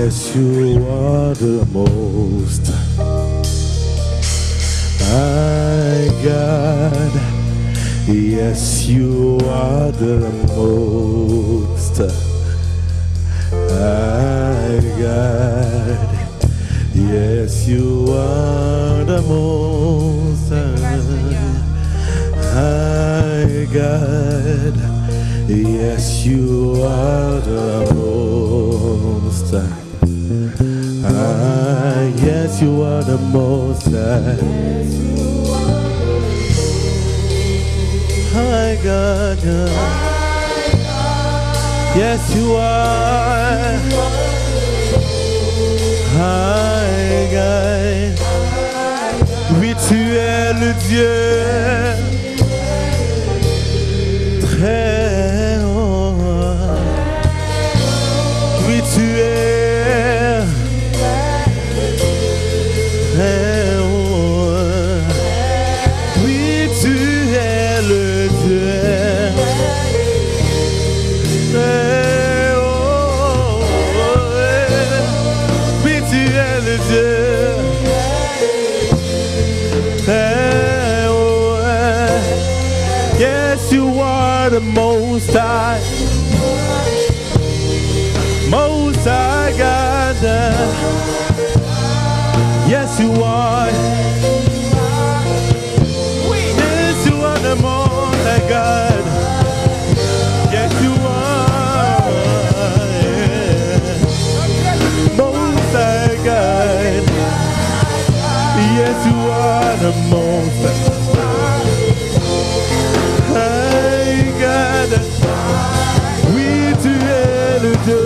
Yes, you are the most high God. Yes, you are the most high God. Yes, you are the most high God. Yes, you are the most high. Yes, you are the most high. High God. Yes, you are high God. Oui, tu es le Dieu très haut. Oui, tu es très haut. Oui, tu es le Dieu très haut. Oui, tu es le Dieu très haut. Yes, you are the most high. Most high God. Yes, you are. Yes, you are the most high God. Yes, you are. Most high God. Yes, you are the most high God. Oui, tu es le Dieu.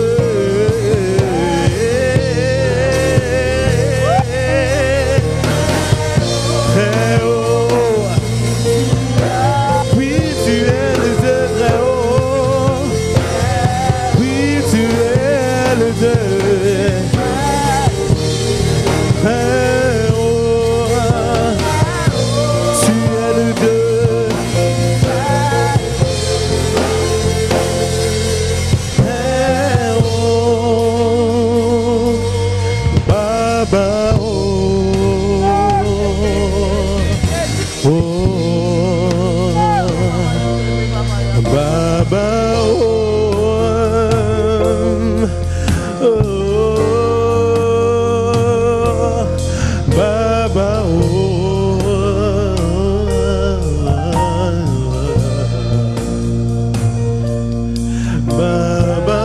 Très haut. Oui, tu es le Dieu très haut. Oui, tu es le Dieu très haut. Tu es le Dieu très haut. Baba, oh, oh, Baba, oh, Baba, Baba,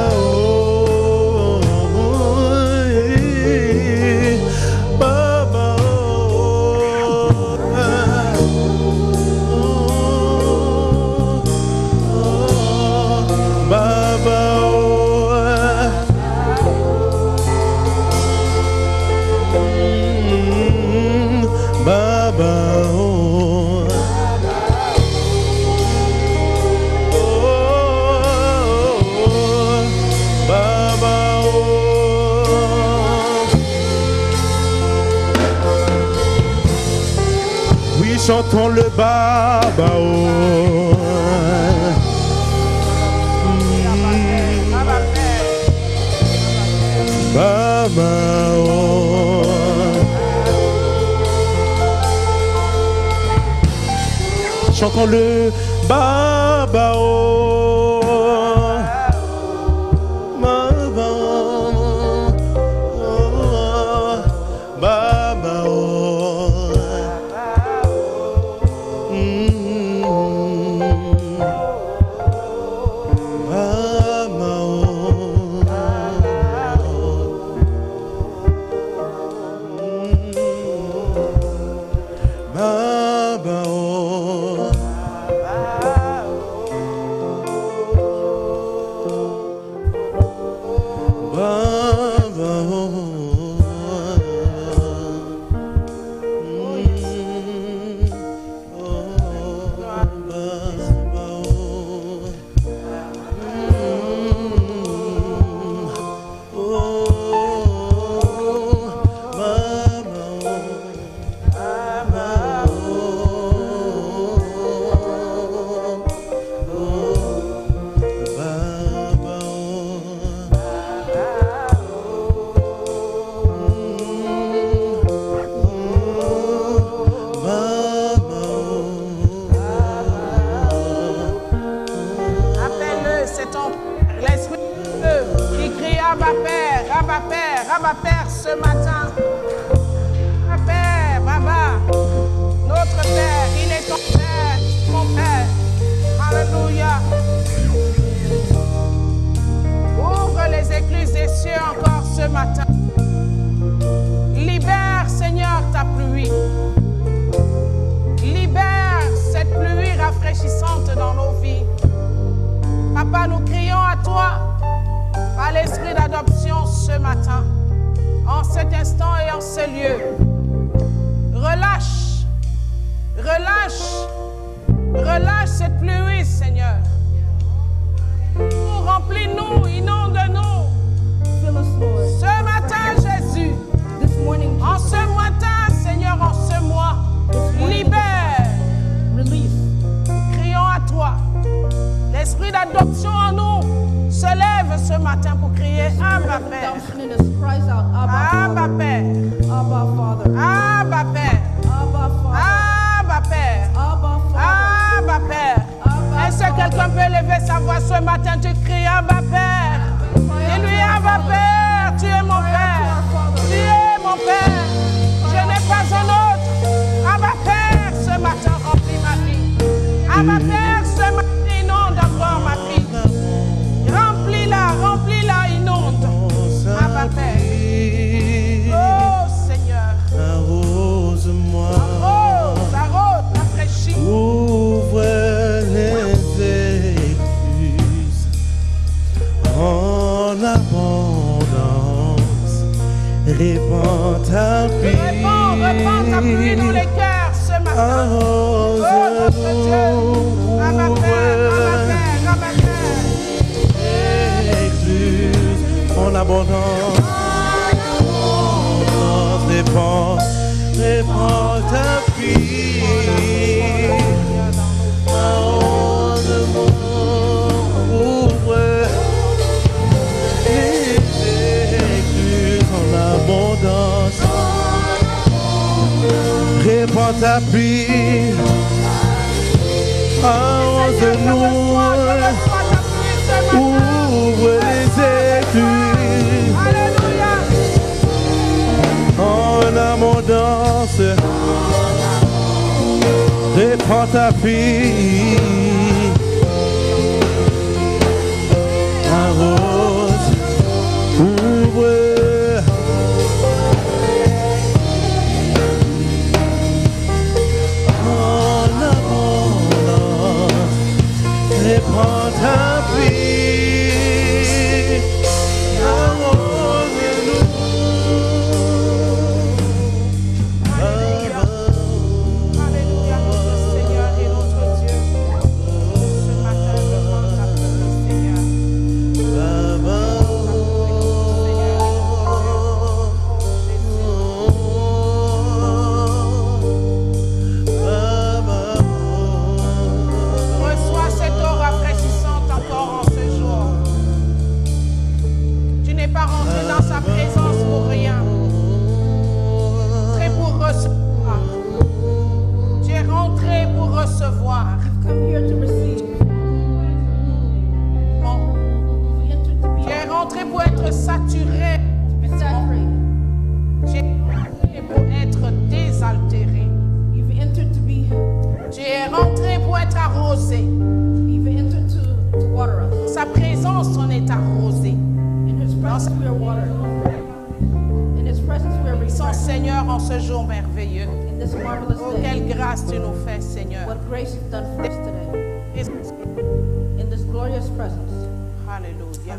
chantons le Baba, oh. Baba, oh. Chantons le Baba, oh. Baba, oh. Baba, oh. Abba Père, Abba Père, Abba Père ce matin. Abba Père, Baba, notre Père, il est ton Père, mon Père. Alléluia. Ouvre les écluses des cieux encore ce matin. Libère, Seigneur, ta pluie. Libère cette pluie rafraîchissante dans nos vies. Papa, nous crions à toi, à l'esprit d'adoption ce matin, en cet instant et en ce lieu. Relâche, relâche, relâche cette pluie, Seigneur. Remplis-nous, inonde-nous. Ce matin, Jésus, en ce matin, Seigneur, en ce mois, libère. Crions à toi. L'esprit d'adoption en nous se lève ce matin pour crier Abba Père. Abba Père. Abba Père. Abba Père. Abba Père. Est-ce que quelqu'un peut lever sa voix ce matin? Tu cries Abba Père. Dis-lui Abba Père, tu es mon Père. Tu es mon Père. Je n'ai pas un autre. Abba Père, ce matin remplis ma vie. Abba Père, ce matin inonde encore ma vie. Remplis-la, remplis-la, inonde. Abba Père. Oh Seigneur. Arrose-moi. Arrose, arrose, rafraîchis. Ouvre les écluses en abondance. Répands ta pluie. Répands ta pluie dans les cœurs ce matin. Arrose-nous. Oh notre Dieu. Abba Père, Abba Père, Abba Père. Écluses en abondance. Répands ta pluie. Arrose-moi. Ouvre les écluses en abondance. Répands ta pluie. Arrose-nous. Ouvre les écluses. Alléluia. En abondance. Répands ta pluie. Arrose. Ouvre. En abondance. Répands ta pluie. Arrose-nous. Alléluia, notre Seigneur et notre Dieu. Ce matin, répands ta pluie, Seigneur. Reçois cette eau rafraîchissante encore en ce jour. Tu n'es pas rentré dans sa présence pour rien. Rentré pour recevoir. Tu es rentré pour recevoir. Bon. Tu es rentré pour être saturé. Tu es rentré pour être désaltéré. Tu es rentré pour être arrosé. Sa présence en est arrosée. Son Seigneur en ce jour merveilleux. Oh, quelle grâce tu nous fais, Seigneur. Alléluia.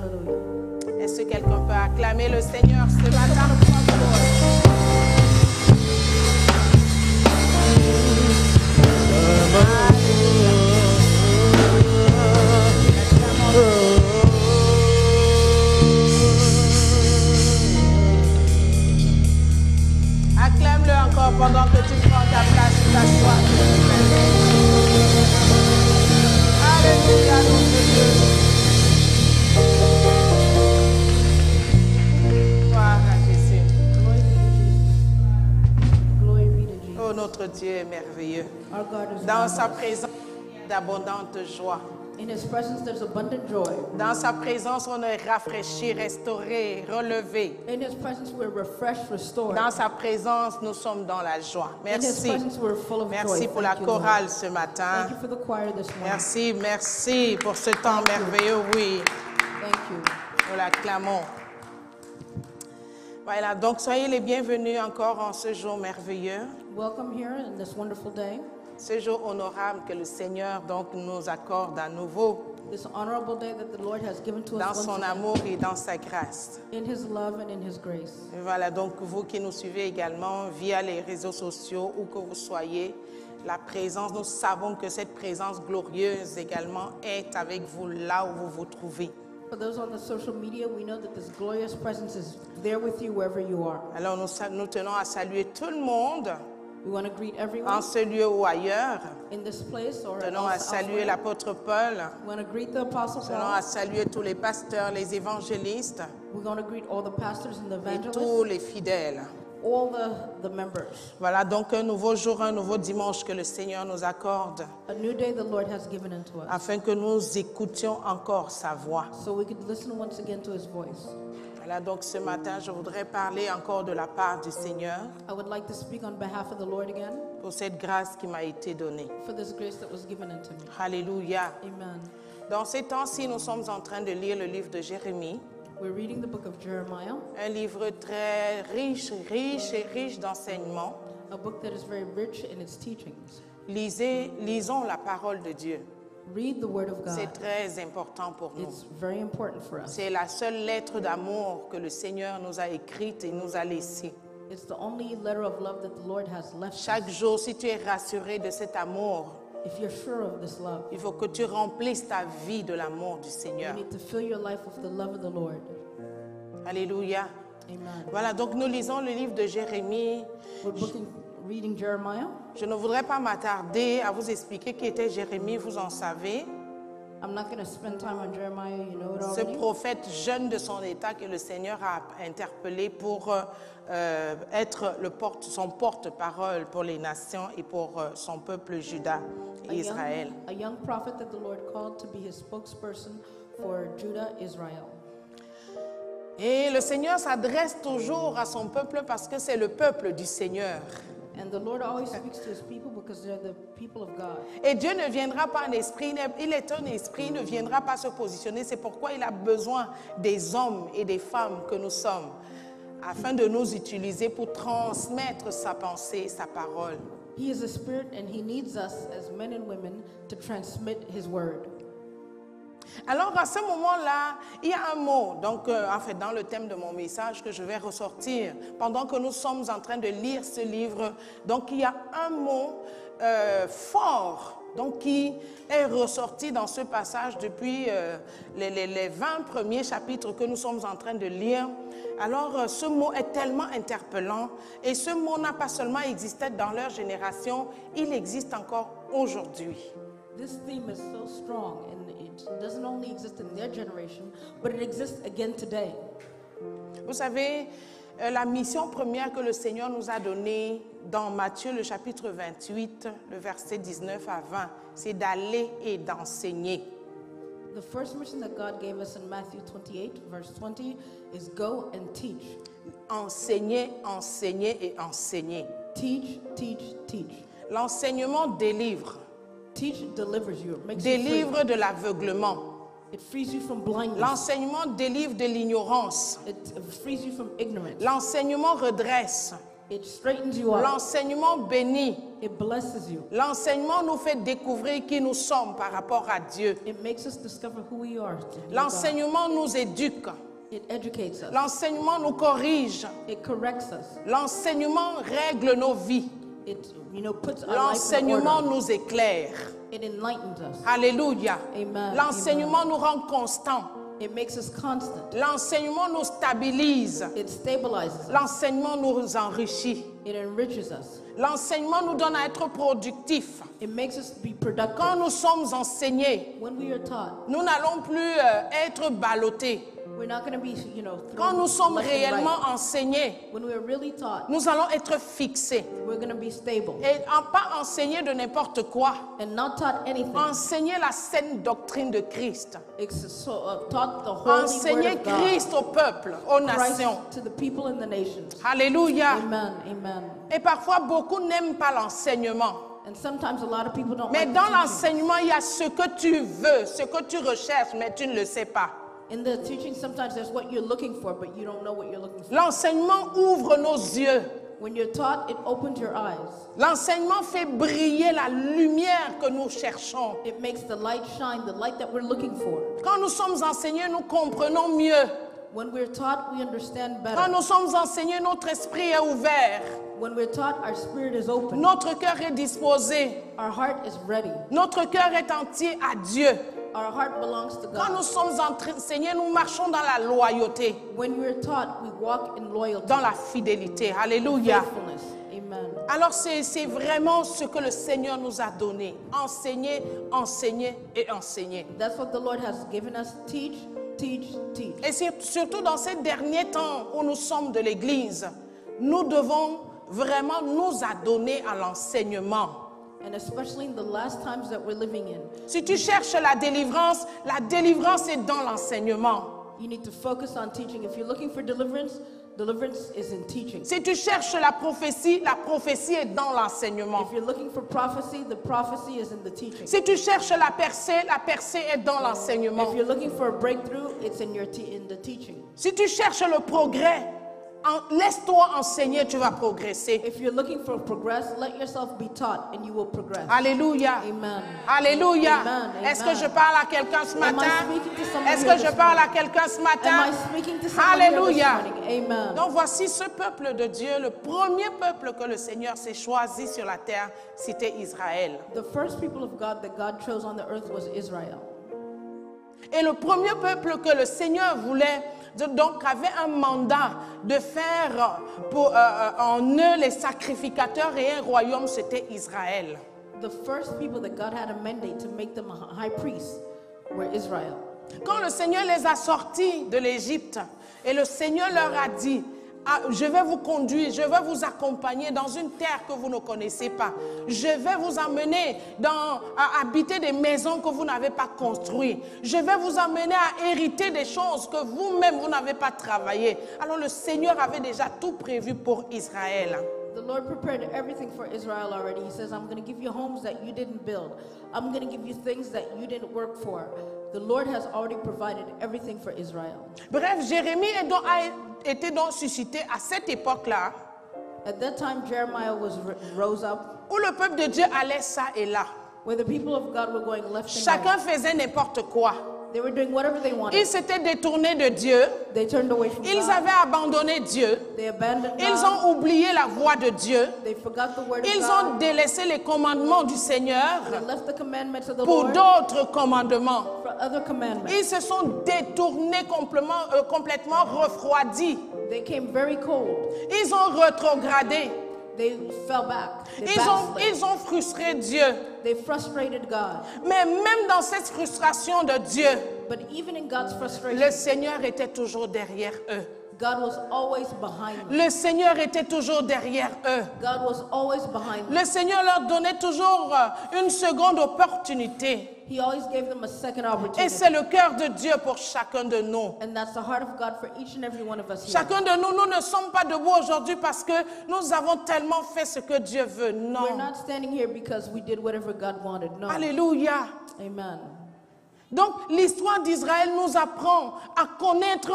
Est-ce que quelqu'un peut acclamer le Seigneur ce matin? Acclame-le encore pendant que tu prends ta place et t'assois. Alléluia, notre Dieu. Gloire à Jésus. Oh, notre Dieu est merveilleux. Dans sa présence, d'abondante joie. In His presence, there's abundant joy. Dans sa présence, on est rafraîchi, restauré, relevé. In His presence, we're refreshed, restored. Dans sa présence, nous sommes dans la joie. In His Merci. presence, we're full of Merci joy. pour la Thank you, Lord. chorale ce matin. Thank you for the choir this morning. Merci, merci pour ce temps merveilleux, oui. Thank you. Nous l'acclamons. Voilà, donc soyez les bienvenus encore en ce jour merveilleux, Welcome here in this wonderful day, ce jour honorable que le Seigneur donc nous accorde à nouveau this honorable day that the Lord has given to dans us once son again, amour et dans sa grâce. in His love and in His grace. Et voilà, donc vous qui nous suivez également via les réseaux sociaux, où que vous soyez, la présence, nous savons que cette présence glorieuse également est avec vous là où vous vous trouvez. For those on the social media, we know that this glorious presence is there with you wherever you are. Alors nous tenons à saluer tout le monde We want to greet en everyone ce lieu ou ailleurs. in this place or Nous tenons à else saluer elsewhere. l'apôtre Paul. We want to greet the Apostle Nous tenons à Paul. saluer tous les pasteurs, les évangélistes We're going to greet all the pastors and the et evangelists, tous les fidèles. all the members. Voilà donc un nouveau jour, un nouveau dimanche que le Seigneur nous accorde A new day the Lord has given unto us, afin que nous écoutions encore sa voix. so we could listen once again to His voice. Voilà donc ce matin, je voudrais parler encore de la part du Seigneur I would like to speak on behalf of the Lord again pour cette grâce qui m'a été donnée. for this grace that was given unto me. Alléluia. Amen. Dans ces temps-ci, nous sommes en train de lire le livre de Jérémie, We're reading the book of Jeremiah, un livre très riche et riche d'enseignements. a book that is very rich in its teachings. Lisons la parole de Dieu. Read the Word of C'est God. très important pour nous. It's very important for us. C'est la seule lettre d'amour que le Seigneur nous a écrite et nous a laissée. It's the only letter of love that the Lord has left Chaque us. jour, si tu es rassuré de cet amour, If you're sure of this love, il faut que tu remplisses ta vie de l'amour du you Seigneur. need to fill your life with the love of the Lord. Alléluia. Amen. Voilà, donc nous lisons le livre de Jérémie. Reading Jeremiah. Je ne voudrais pas m'attarder à vous expliquer qui était Jérémie, vous en savez. I'm not going to spend time on Jeremiah, you know it Ce already. prophète jeune de son état que le Seigneur a interpellé pour être son porte-parole pour les nations et pour son peuple Juda et Israël. A young prophet that the Lord called to be His spokesperson for Judah, Israel. Et le Seigneur s'adresse toujours à son peuple parce que c'est le peuple du Seigneur. And the Lord always speaks to His people because they're the people of God. Et Dieu ne viendra pas en esprit, il est un esprit, il ne viendra pas se positionner. C'est pourquoi il a besoin des hommes et des femmes que nous sommes, afin de nous utiliser pour transmettre sa pensée, sa parole. He is a spirit and He needs us as men and women to transmit His word. Alors à ce moment-là, il y a un mot, donc en fait dans le thème de mon message que je vais ressortir, pendant que nous sommes en train de lire ce livre, donc il y a un mot fort donc, qui est ressorti dans ce passage depuis les 20 premiers chapitres que nous sommes en train de lire. Alors ce mot est tellement interpellant et ce mot n'a pas seulement existé dans leur génération, il existe encore aujourd'hui. This theme is so strong and it doesn't only exist in their generation, but it exists again today. Vous savez, la mission première que le Seigneur nous a donnée dans Matthieu, le chapitre 28, le verset 19 à 20, c'est d'aller et d'enseigner. The first mission that God gave us in Matthew 28, verse 20, is go and teach. Enseigner, enseigner et enseigner. Teach, teach, teach. L'enseignement délivre. Teach delivers you, makes you Délivre de l'aveuglement. free. It frees you from blindness. L'enseignement délivre de l'ignorance. It frees you from ignorance. L'enseignement redresse. It straightens you up. L'enseignement bénit. It blesses you. L'enseignement nous fait découvrir qui nous sommes par rapport à Dieu. It makes us discover who we are. to God. L'enseignement nous éduque. It educates us. L'enseignement nous corrige. It corrects us. L'enseignement règle nos vies. It, puts our life in L'enseignement order. nous éclaire. It enlightens us. Alléluia. Amen. L'enseignement nous rend constants. It makes us constant. L'enseignement nous stabilise. It stabilizes us. L'enseignement nous enrichit. It enriches us. L'enseignement nous donne à être productifs. It makes us be productive. Quand nous sommes enseignés, When we are taught, nous n'allons plus être ballottés. We're not going to be, you know, Quand nous sommes left and réellement right. enseignés, When we're really taught, nous allons être fixés. we're going to be stable Et pas enseigner de n'importe quoi. and not taught anything. Enseigner la saine doctrine de Christ. It's taught the holy word Enseigner of God. Christ au peuple, aux Christ nations. to the people in the nations. Alléluia. Amen. Amen. Et parfois, beaucoup n'aiment pas l'enseignement. And sometimes a lot of people don't Mais like dans the teaching. l'enseignement, il y a ce que tu veux, ce que tu recherches, mais tu ne le sais pas. In the teaching, sometimes there's what you're looking for, but you don't know what you're looking for. L'enseignement ouvre nos yeux. When you're taught, it opens your eyes. L'enseignement fait briller la lumière que nous cherchons. It makes the light shine, the light that we're looking for. Quand nous sommes enseignés, nous comprenons mieux. When we're taught, we understand Quand better. nous sommes enseignés, notre esprit est ouvert. When we're taught, our spirit is open. Notre cœur est disposé. Our heart is ready. Notre cœur est entier à Dieu. Our heart belongs to Quand nous God. sommes enseignés, nous marchons dans la loyauté, When we're taught, we walk in loyalty, dans la fidélité. Alléluia. faithfulness. Amen. Alors c'est vraiment ce que le Seigneur nous a donné. Enseigner, enseigner et enseigner. That's what the Lord has given us. Teach, teach, teach. Et surtout dans ces derniers temps où nous sommes de l'Église, nous devons vraiment nous adonner à l'enseignement. And especially in the last times that we're living in, Si tu cherches la délivrance est dans l'enseignement. you need to focus on teaching. If you're looking for deliverance, deliverance is in teaching. Si tu cherches la prophétie est dans l'enseignement. If you're looking for prophecy, the prophecy is in the teaching. Si tu cherches la percée est dans l'enseignement. If you're looking for a breakthrough, it's in the teaching. Si tu cherches le progrès, laisse-toi enseigner, tu vas progresser. If you're looking for progress, let yourself be taught and you will progress. Alléluia. Amen. Alléluia. Amen, Est-ce amen. que je parle à quelqu'un ce Am I matin? speaking to somebody Est-ce here que je this parle à morning? quelqu'un ce Am matin? I speaking to somebody here this Alléluia. morning? Amen. Donc voici ce peuple de Dieu, le premier peuple que le Seigneur s'est choisi sur la terre, c'était Israël. The first people of God that God chose on the earth was Israel. Et le premier peuple que le Seigneur voulait, donc avait un mandat de faire en eux les sacrificateurs et un royaume, c'était Israël. The first people that God had a mandate to make them a high priest were Israel. Quand le Seigneur les a sortis de l'Égypte et le Seigneur leur a dit, je vais vous conduire, je vais vous accompagner dans une terre que vous ne connaissez pas. Je vais vous amener à habiter des maisons que vous n'avez pas construites. Je vais vous amener à hériter des choses que vous-même, vous n'avez pas travaillées. Alors le Seigneur avait déjà tout prévu pour Israël. The Lord prepared everything for Israel already. He says, I'm going to give you homes that you didn't build. I'm going to give you things that you didn't work for. The Lord has already provided everything for Israel. Bref, Jérémie a été donc suscité à cette époque-là, At that time, Jeremiah rose up, où le peuple de Dieu allait ça et là. where the people of God were going left and Chacun right. faisait n'importe quoi. They were doing whatever they Ils wanted. s'étaient détournés de Dieu. They turned away from Ils God. avaient abandonné Dieu. They abandoned Ils God. ont oublié la voix de Dieu. They forgot the word of Ils ont God. délaissé les commandements du Seigneur They left the commandments of the pour Lord d'autres commandements. for other commandments. Ils se sont détournés complètement refroidis. They came very cold. Ils ont rétrogradé. They fell back. They backslid. Ils ont frustré Dieu. They frustrated God. Mais même dans cette frustration de Dieu, But even in God's frustration, le Seigneur était toujours derrière eux. God was always behind them. Le Seigneur était toujours derrière eux. God was always behind them. Le Seigneur leur donnait toujours une seconde opportunité. He always gave them a second Et opportunity. c'est le cœur de Dieu pour chacun de nous. And that's the heart of God for each and every one of us here. Chacun de nous, nous ne sommes pas debout aujourd'hui parce que nous avons tellement fait ce que Dieu veut. We're Non. not standing here because we did whatever God wanted. No. Alléluia. Amen. Donc l'histoire d'Israël nous apprend à connaître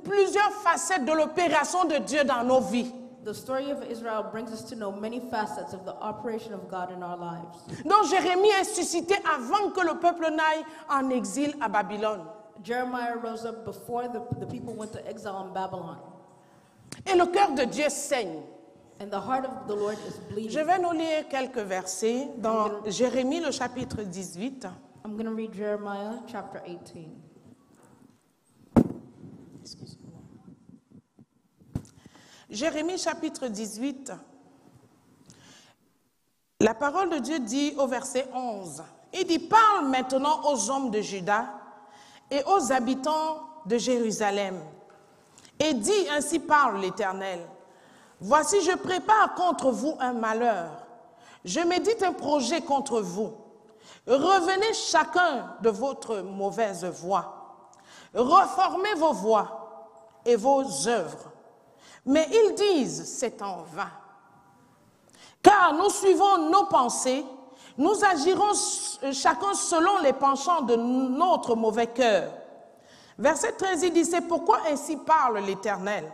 plusieurs facettes de l'opération de Dieu dans nos vies. The story of Israel brings us to know many facets of the operation of God in our lives. Donc Jérémie est suscité avant que le peuple n'aille en exil à Babylone. Jeremiah rose up before the people went to exile in Babylon. Et le cœur de Dieu saigne. And the heart of the Lord is Je bleeding. vais nous lire quelques versets dans Jérémie, le chapitre 18. I'm going to read Jeremiah chapter 18. Excuse-moi. Jérémie, chapitre 18. La parole de Dieu dit au verset 11. Il dit, parle maintenant aux hommes de Juda et aux habitants de Jérusalem. Et dis, ainsi parle l'Éternel, voici je prépare contre vous un malheur. Je médite un projet contre vous. Revenez chacun de votre mauvaise voie. Reformez vos voies et vos œuvres. Mais ils disent, c'est en vain. Car nous suivons nos pensées, nous agirons chacun selon les penchants de notre mauvais cœur. Verset 13, il dit, c'est pourquoi ainsi parle l'Éternel.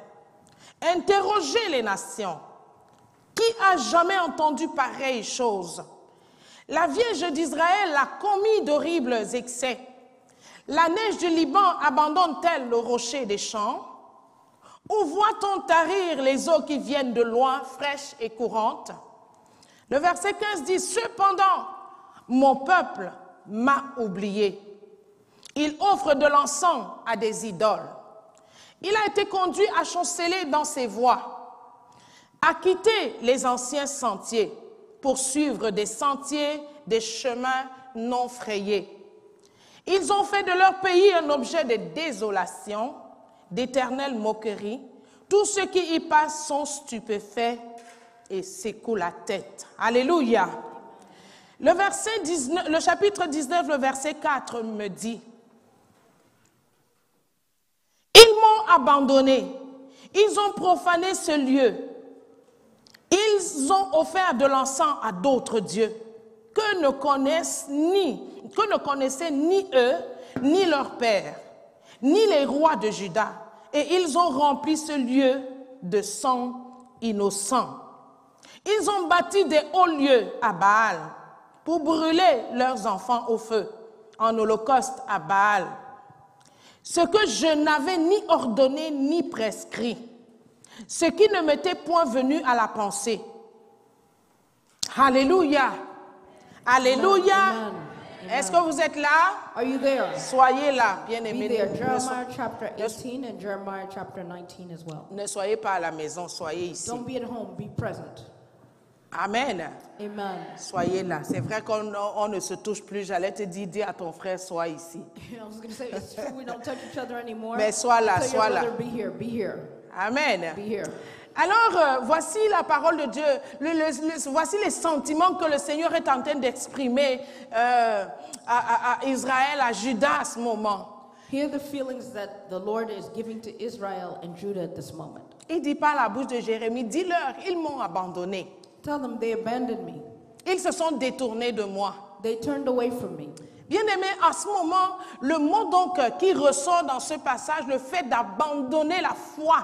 Interrogez les nations. Qui a jamais entendu pareille chose? La Vierge d'Israël a commis d'horribles excès. La neige du Liban abandonne-t-elle le rocher des champs? Où voit-on tarir les eaux qui viennent de loin, fraîches et courantes? Le verset 15 dit, cependant, mon peuple m'a oublié. Il offre de l'encens à des idoles. Il a été conduit à chanceler dans ses voies, à quitter les anciens sentiers pour suivre des sentiers, des chemins non frayés. Ils ont fait de leur pays un objet de désolation, d'éternelle moquerie. Tous ceux qui y passent sont stupéfaits et secouent la tête. Alléluia. Le chapitre 19, le verset 4 me dit, ils m'ont abandonné, ils ont profané ce lieu, ils ont offert de l'encens à d'autres dieux que ne connaissaient ni eux, ni leurs pères, ni les rois de Juda, et ils ont rempli ce lieu de sang innocent. Ils ont bâti des hauts lieux à Baal pour brûler leurs enfants au feu, en holocauste à Baal. Ce que je n'avais ni ordonné ni prescrit, ce qui ne m'était point venu à la pensée. Alléluia. Alléluia. Amen. Est-ce que vous êtes là? Are you there? Soyez là, bien Be aimés. there. Jeremiah chapter 18 and Jeremiah chapter 19 as well. Ne soyez pas à la maison, soyez ici. Don't be at home, be present. Amen. Amen. Soyez là. C'est vrai qu'on ne se touche plus. J'allais te dire, dis à ton frère, sois ici. I was going to say, it's true we don't touch each other anymore. Mais sois là, Tell sois your là. brother, be here, be here, Amen. be here. Alors, voici la parole de Dieu. Voici les sentiments que le Seigneur est en train d'exprimer à Israël, à Juda à ce moment. Hear the feelings that the Lord is giving to Israel and Judah at this moment. Il dit par la bouche de Jérémie, dis-leur, ils m'ont abandonné. Tell them they abandoned me. Ils se sont détournés de moi. They turned away from me. Bien-aimé, à ce moment, le mot donc qui ressort dans ce passage, le fait d'abandonner la foi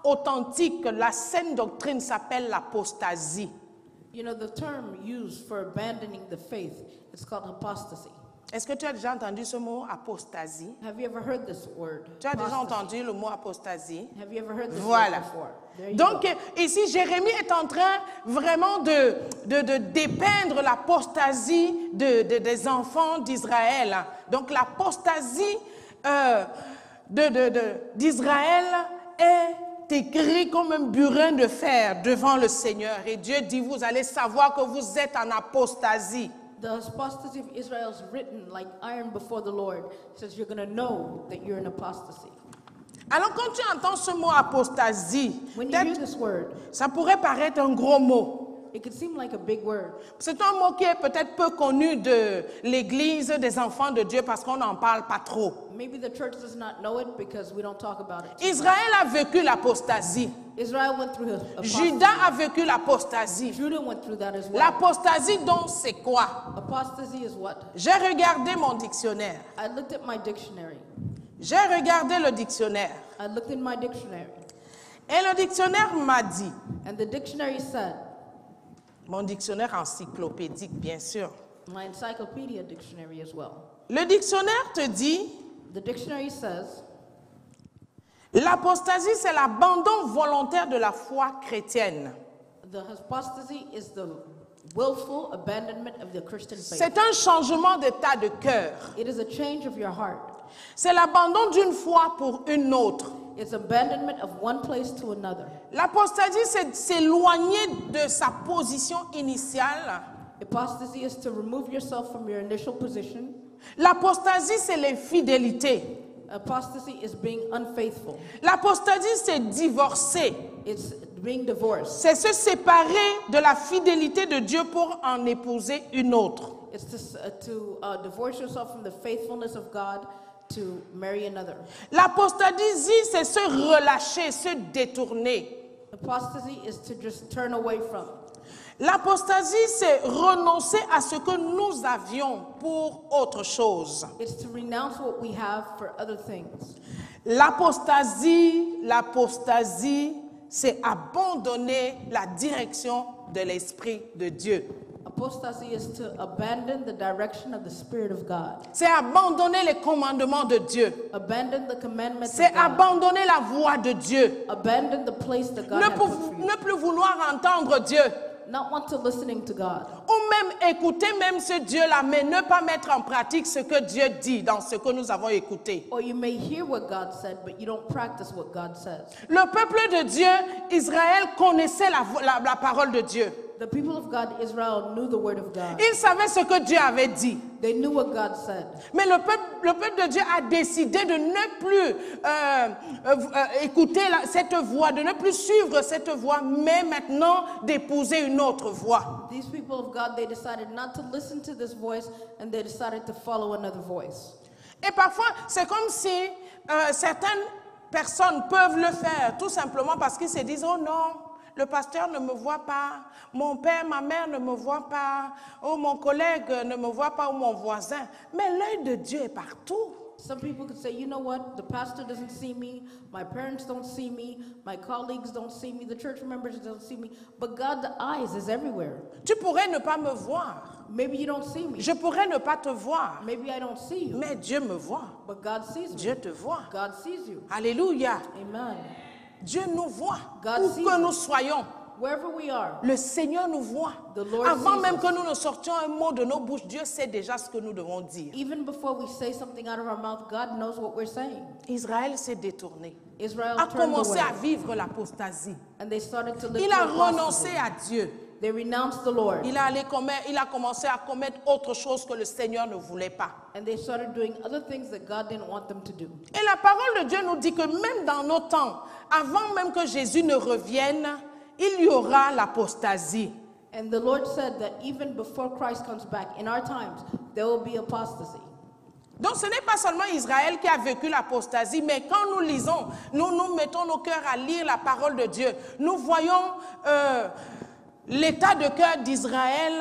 authentique, la saine doctrine s'appelle l'apostasie. You know, the term used for abandoning the faith, it's called apostasy. Est-ce que tu as déjà entendu ce mot apostasie? Have you ever heard this word? Tu as déjà Apostasy. entendu le mot apostasie? Have you ever heard this Voilà. word before? There you Donc, go. ici, Jérémie est en train vraiment de dépeindre l'apostasie des enfants d'Israël. Donc, l'apostasie d'Israël est écrit comme un burin de fer devant le Seigneur. Et Dieu dit, vous allez savoir que vous êtes en apostasie. The apostasy of Israel is written like iron before the Lord. It says you're going to know that you're in apostasy. Alors, quand tu entends ce mot apostasie, When you peut-être hear this word, ça pourrait paraître un gros mot. it could seem like a big word. C'est un mot qui est peut-être peu connu de l'Église des enfants de Dieu parce qu'on n'en parle pas trop. Maybe the church does not know it because we don't talk about it. Israël a vécu l'apostasie. Israel went through apostasy. Juda a vécu l'apostasie. Judah went through that as well. L'apostasie, donc, c'est quoi? Apostasy is what? J'ai regardé mon dictionnaire. I looked at my dictionary. J'ai regardé le dictionnaire. I looked in my dictionary. Et le dictionnaire m'a dit, And the dictionary said, mon dictionnaire encyclopédique, bien sûr. my encyclopedia dictionary as well. Le dictionnaire te dit, The dictionary says, l'apostasie, c'est l'abandon volontaire de la foi chrétienne. the apostasy is the willful abandonment of the Christian faith. C'est un changement d'état de cœur. It is a change of your heart. C'est l'abandon d'une foi pour une autre. It's abandonment of one place to another. L'apostasie, c'est s'éloigner de sa position initiale. Apostasy is to remove yourself from your initial position. L'apostasie, c'est l'infidélité. Apostasy is being unfaithful. L'apostasie, c'est divorcer. It's being divorced. C'est se séparer de la fidélité de Dieu pour en épouser une autre. It's to divorce yourself from the faithfulness of God to marry another. L'apostasie, c'est se relâcher, se détourner. Apostasy is to just turn away from. L'apostasie, c'est renoncer à ce que nous avions pour autre chose. It's to renounce what we have for other things. L'apostasie, c'est abandonner la direction de l'Esprit de Dieu. Apostasy is to abandon the direction of the Spirit of God. C'est abandonner les commandements de Dieu. Abandon the commandments C'est of God. abandonner la voix de Dieu. Abandon the place that God has put for you. Ne plus vouloir entendre Dieu. Not want to listening to God. Ou même écouter même ce Dieu-là, mais ne pas mettre en pratique ce que Dieu dit dans ce que nous avons écouté. Or you may hear what God said, but you don't practice what God says. Le peuple de Dieu, Israël, connaissait la parole de Dieu. The people of God, Israel, knew the word of God. Ils savaient ce que Dieu avait dit. They knew what God said. Mais le peuple de Dieu a décidé de ne plus écouter cette voix, de ne plus suivre cette voix, mais maintenant d'épouser une autre voix. These people of God, they decided not to listen to this voice, and they decided to follow another voice. Et parfois, c'est comme si certaines personnes peuvent le faire, tout simplement parce qu'ils se disent, oh non, le pasteur ne me voit pas, mon père, ma mère ne me voit pas, ou mon collègue ne me voit pas, ou mon voisin. Mais l'œil de Dieu est partout. Some people could say, you know what, the pastor doesn't see me, my parents don't see me, my colleagues don't see me, the church members don't see me, but God's eyes is everywhere. Tu pourrais ne pas me voir. Maybe you don't see me. Je pourrais ne pas te voir. Maybe I don't see you. Mais Dieu me voit. But God sees me. Dieu te voit. God sees you. Alléluia. Amen. Dieu nous voit. God Où sees que us. nous soyons. Wherever we are, Le Seigneur nous voit. The Lord Avant sees même us. que nous ne sortions un mot de nos bouches, Dieu sait déjà ce que nous devons dire. even before we say something out of our mouth, God knows what we're saying. Israël s'est détourné. Israel A turned commencé away, à vivre l'apostasie. and they started to live Il for a apostasy. renoncé à Dieu. They renounced the Lord, Il a commencé à commettre autre chose que le Seigneur ne voulait pas. and they started doing other things that God didn't want them to do. Et la parole de Dieu nous dit que même dans nos temps, avant même que Jésus ne revienne, il y aura l'apostasie. And the Lord said that even before Christ comes back, in our times, there will be apostasy. Donc ce n'est pas seulement Israël qui a vécu l'apostasie, mais quand nous lisons, nous mettons nos cœurs à lire la parole de Dieu, nous voyons l'état de cœur d'Israël,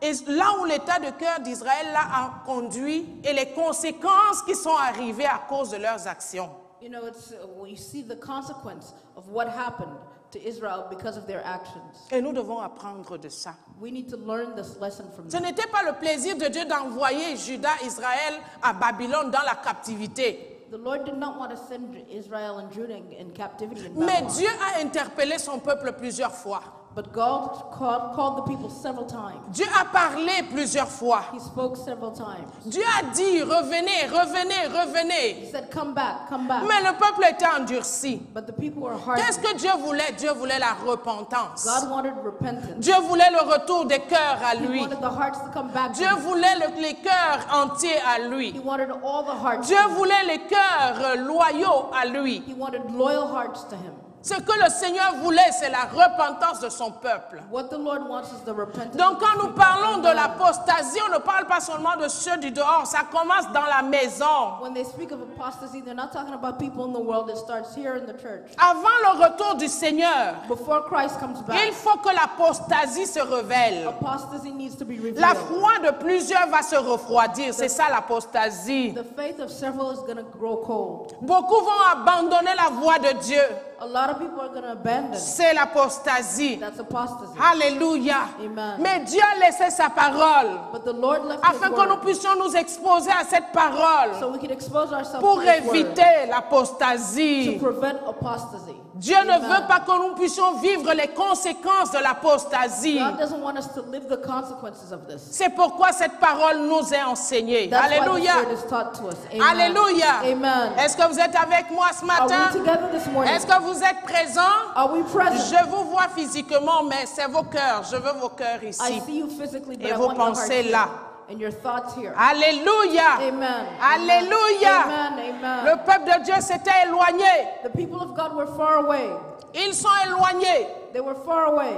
et là où l'état de cœur d'Israël a conduit, et les conséquences qui sont arrivées à cause de leurs actions. You know, it's we see the consequence of what happened to Israel because of their actions. Et nous devons apprendre de ça. We need to learn this lesson from Ce them. n'était pas le plaisir de Dieu d'envoyer Juda, Israël à Babylone dans la captivité. The Lord did not want to send Israel and Judah in captivity in Mais Babylon. Dieu a interpellé son peuple plusieurs fois. But God called the people several times. Dieu a parlé plusieurs fois. He spoke several times. Dieu a dit, revenez, revenez, He revenez. said, come back, come back. Mais le peuple était endurci. But the people were Qu'est-ce hardened. que Dieu voulait? Dieu voulait la repentance. God wanted repentance. Dieu voulait le retour des cœurs à He lui. wanted the hearts to come back to Dieu him. voulait les cœurs entiers à He lui. wanted all the hearts Dieu to him. voulait les cœurs loyaux à lui. He wanted loyal hearts to him. Ce que le Seigneur voulait, c'est la repentance de son peuple. What the Lord wants is the repentance. Donc of quand his nous people. parlons de Amen. l'apostasie, on ne parle pas seulement de ceux du dehors, ça commence dans la maison. When they speak of apostasy, they're not talking about people in the world. It starts here in the church. Avant le retour du Seigneur, Before Christ comes il back, faut que l'apostasie se révèle. apostasy needs to be La revealed. foi de plusieurs va se refroidir, c'est ça l'apostasie. The faith of several is going to grow cold. Beaucoup vont abandonner la voie de Dieu, A lot of people are going to abandon. c'est l'apostasie. That's apostasy. Alléluia. Amen. Mais Dieu a laissé sa parole But the Lord left His afin que nous word puissions nous exposer à cette parole so we could expose ourselves pour to His word éviter to l'apostasie. prevent apostasy. Dieu ne Amen. veut pas que nous puissions vivre les conséquences de l'apostasie. God doesn't want us to live the consequences of this. C'est pourquoi cette parole nous est enseignée. That's why Alléluia. this word is taught to us. Amen. Alléluia. Amen. Est-ce que vous êtes avec moi ce Are matin? we together this morning? Est-ce que vous êtes présents? Are we present? Je vous vois physiquement, mais c'est vos cœurs. Je veux vos cœurs I ici. see you physically, but Et I vos want your heart pensées here. là. And your thoughts here. Alléluia. Amen. Alléluia. Amen. Amen. Le peuple de Dieu s'était éloigné. The people of God were far away. Ils sont éloignés. They were far away.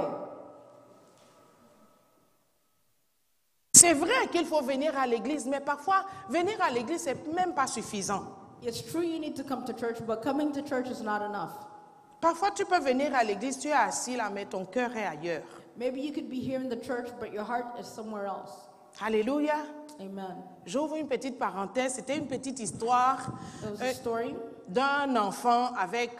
C'est vrai qu'il faut venir à l'église, mais parfois, venir à l'église, c'est même pas suffisant. It's true you need to come to church, but coming to church is not enough. Parfois, tu peux venir à l'église, tu es assis là, mais ton cœur est ailleurs. Maybe you could be here in the church, but your heart is somewhere else. Alléluia. Amen. J'ouvre une petite parenthèse. C'était une petite histoire d'un enfant avec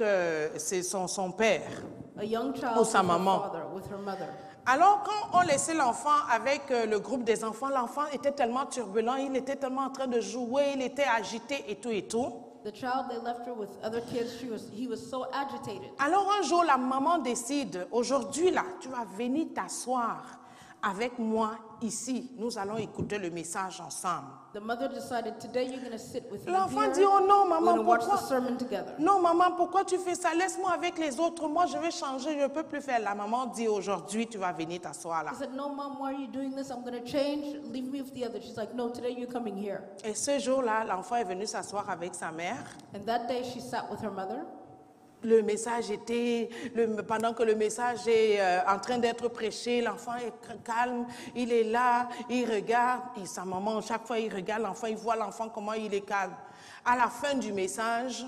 son père A young child ou sa with her maman. father, with her mother. Alors, quand on laissait l'enfant avec le groupe des enfants, l'enfant était tellement turbulent, il était tellement en train de jouer, il était agité et tout et tout. The child, they left her with other kids. He was so agitated. Alors, un jour, la maman décide, aujourd'hui là, tu vas venir t'asseoir avec moi ici. Nous allons écouter le message ensemble. The mother decided, today you're going to sit with me L'enfant here. dit, oh non, We're maman, going to watch pourquoi? the sermon together. Non, maman, pourquoi tu fais ça? Laisse-moi avec les autres. Moi, je vais changer, je ne peux plus faire. La maman dit, aujourd'hui, tu vas venir t'asseoir là. He said, no, mom, why are you doing this? I'm going to change. Leave me with the others. She's like, no, today you're coming here. Et ce jour-là, l'enfant est venu s'asseoir avec sa mère. And that day she sat with her mother. Le message était, pendant que le message est en train d'être prêché, l'enfant est calme, il est là, il regarde, et sa maman, chaque fois il regarde l'enfant, il voit l'enfant comment il est calme. À la fin du message,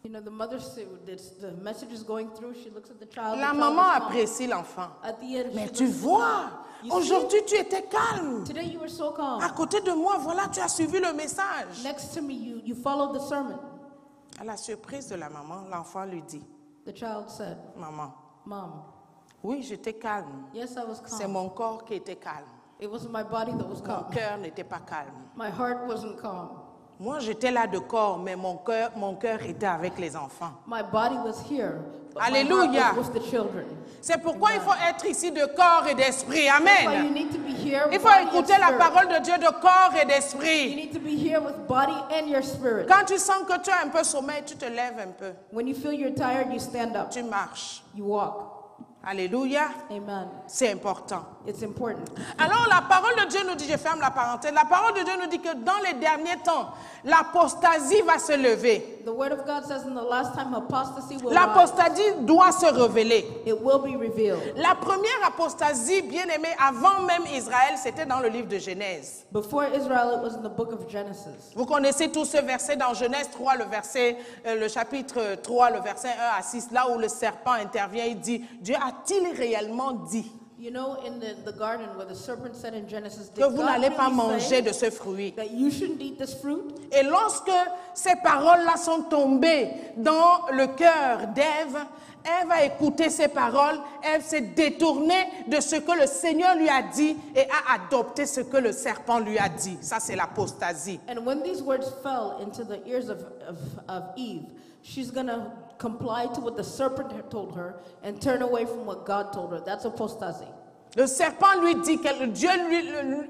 You know, the mother, the message is going through, she looks at the child. la the child maman is calm. apprécie l'enfant. At the end, Mais she tu looks at the vois, child. You aujourd'hui tu étais calme. see? Today you were so calm. À côté de moi, voilà, tu as suivi le message. Next to me, you followed the sermon. À la surprise de la maman, l'enfant lui dit, The child said, maman, Mom, oui, j'étais calme. yes, I was C'est calm. mon corps qui était calme. It wasn't my body that was Mon calm. cœur n'était pas calme. My heart wasn't calm. Moi, j'étais là de corps, mais mon cœur était avec les enfants. My body was here, but Alléluia. my heart was with the children. C'est pourquoi il faut être ici de corps et d'esprit. That's why you Amen. need to be here Il with faut body and écouter la spirit. parole de Dieu de corps et You d'esprit. need to be here with body and your spirit. Quand tu sens que tu as un peu sommeil, tu te lèves un peu. When you feel you're tired, you stand up. Tu marches. You walk. Alléluia. Amen. C'est important. It's important. Alors la parole de Dieu nous dit, je ferme la parenthèse, la parole de Dieu nous dit que dans les derniers temps, l'apostasie va se lever. The word of God says in the last time apostasy will rise. L'apostasie doit se révéler. It will be revealed. La première apostasie, bien aimée, avant même Israël, c'était dans le livre de Genèse. Before Israel, it was in the book of Genesis. Vous connaissez tous ce verset dans Genèse 3, le chapitre 3, le verset 1 à 6, là où le serpent intervient, il dit, Dieu a-t-il réellement dit You know, in the garden where the serpent said in Genesis, que vous n'allez pas really manger say de ce fruit? that you shouldn't eat this fruit? Et lorsque ces paroles-là sont tombées dans le cœur d'Ève, Ève a écouté ces paroles, Ève s'est détournée de ce que le Seigneur lui a dit et a adopté ce que le serpent lui a dit. Ça, c'est l'apostasie. And when these words fell into the ears of Eve, she's going to comply to what the serpent had told her and turn away from what God told her. That's apostasy. Le serpent lui dit, Dieu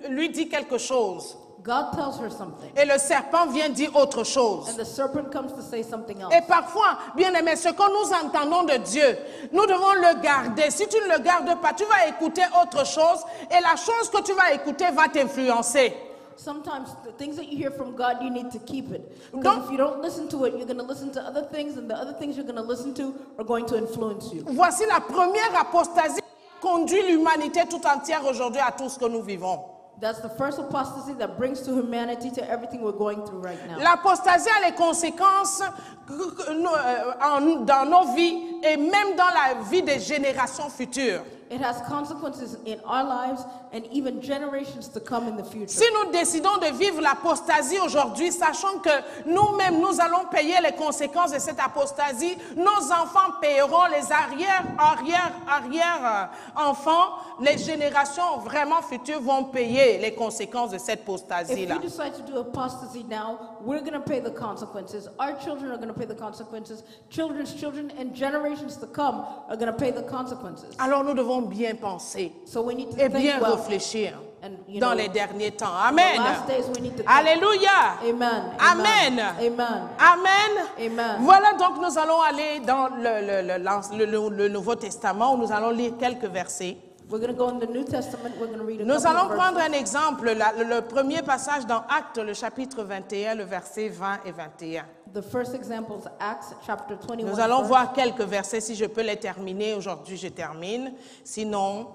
lui dit quelque chose. God tells her something, Et le serpent vient dire autre chose. and the serpent comes to say something else. Et parfois, bien aimé, ce que nous entendons de Dieu, nous devons le garder. Si tu ne le gardes pas, tu vas écouter autre chose et la chose que tu vas écouter va t'influencer. Sometimes the things that you hear from God, you need to keep it. Don't- Because if you don't listen to it, you're going to listen to other things, and the other things you're going to listen to are going to influence you. Voici la première apostasie qui conduit l'humanité tout entière aujourd'hui à tout ce que nous vivons. That's the first apostasy that brings to humanity to everything we're going through right now. L'apostasie a les conséquences dans nos vies et même dans la vie des générations futures. It has consequences in our lives and even generations to come in the future. Si nous décidons de vivre l'apostasie aujourd'hui, sachant que nous-mêmes, nous allons payer les conséquences de cette apostasie, nos enfants paieront, les arrière-enfants, les générations vraiment futures vont payer les conséquences de cette If apostasie-là. we decide to do apostasy now, we're going to pay the consequences. Our children are going to pay the consequences. Children's children and generations to come are going to pay the consequences. Alors nous devons bien penser So we need to et think bien well. réfléchir And, you dans know, les derniers temps. in the Amen. last days we need to think. Alléluia. Amen. Amen. Amen. Amen. Amen. Voilà, donc nous allons aller dans le Nouveau Testament où nous allons lire quelques versets. We're going to go in the New Testament. We're going to read a Nous couple allons of prendre verses. un exemple, le premier passage dans Actes, le chapitre 21, le verset 20 et 21. The first example is Acts chapter 21. Nous allons verse. voir quelques versets, si je peux les terminer. Aujourd'hui, je termine. Sinon,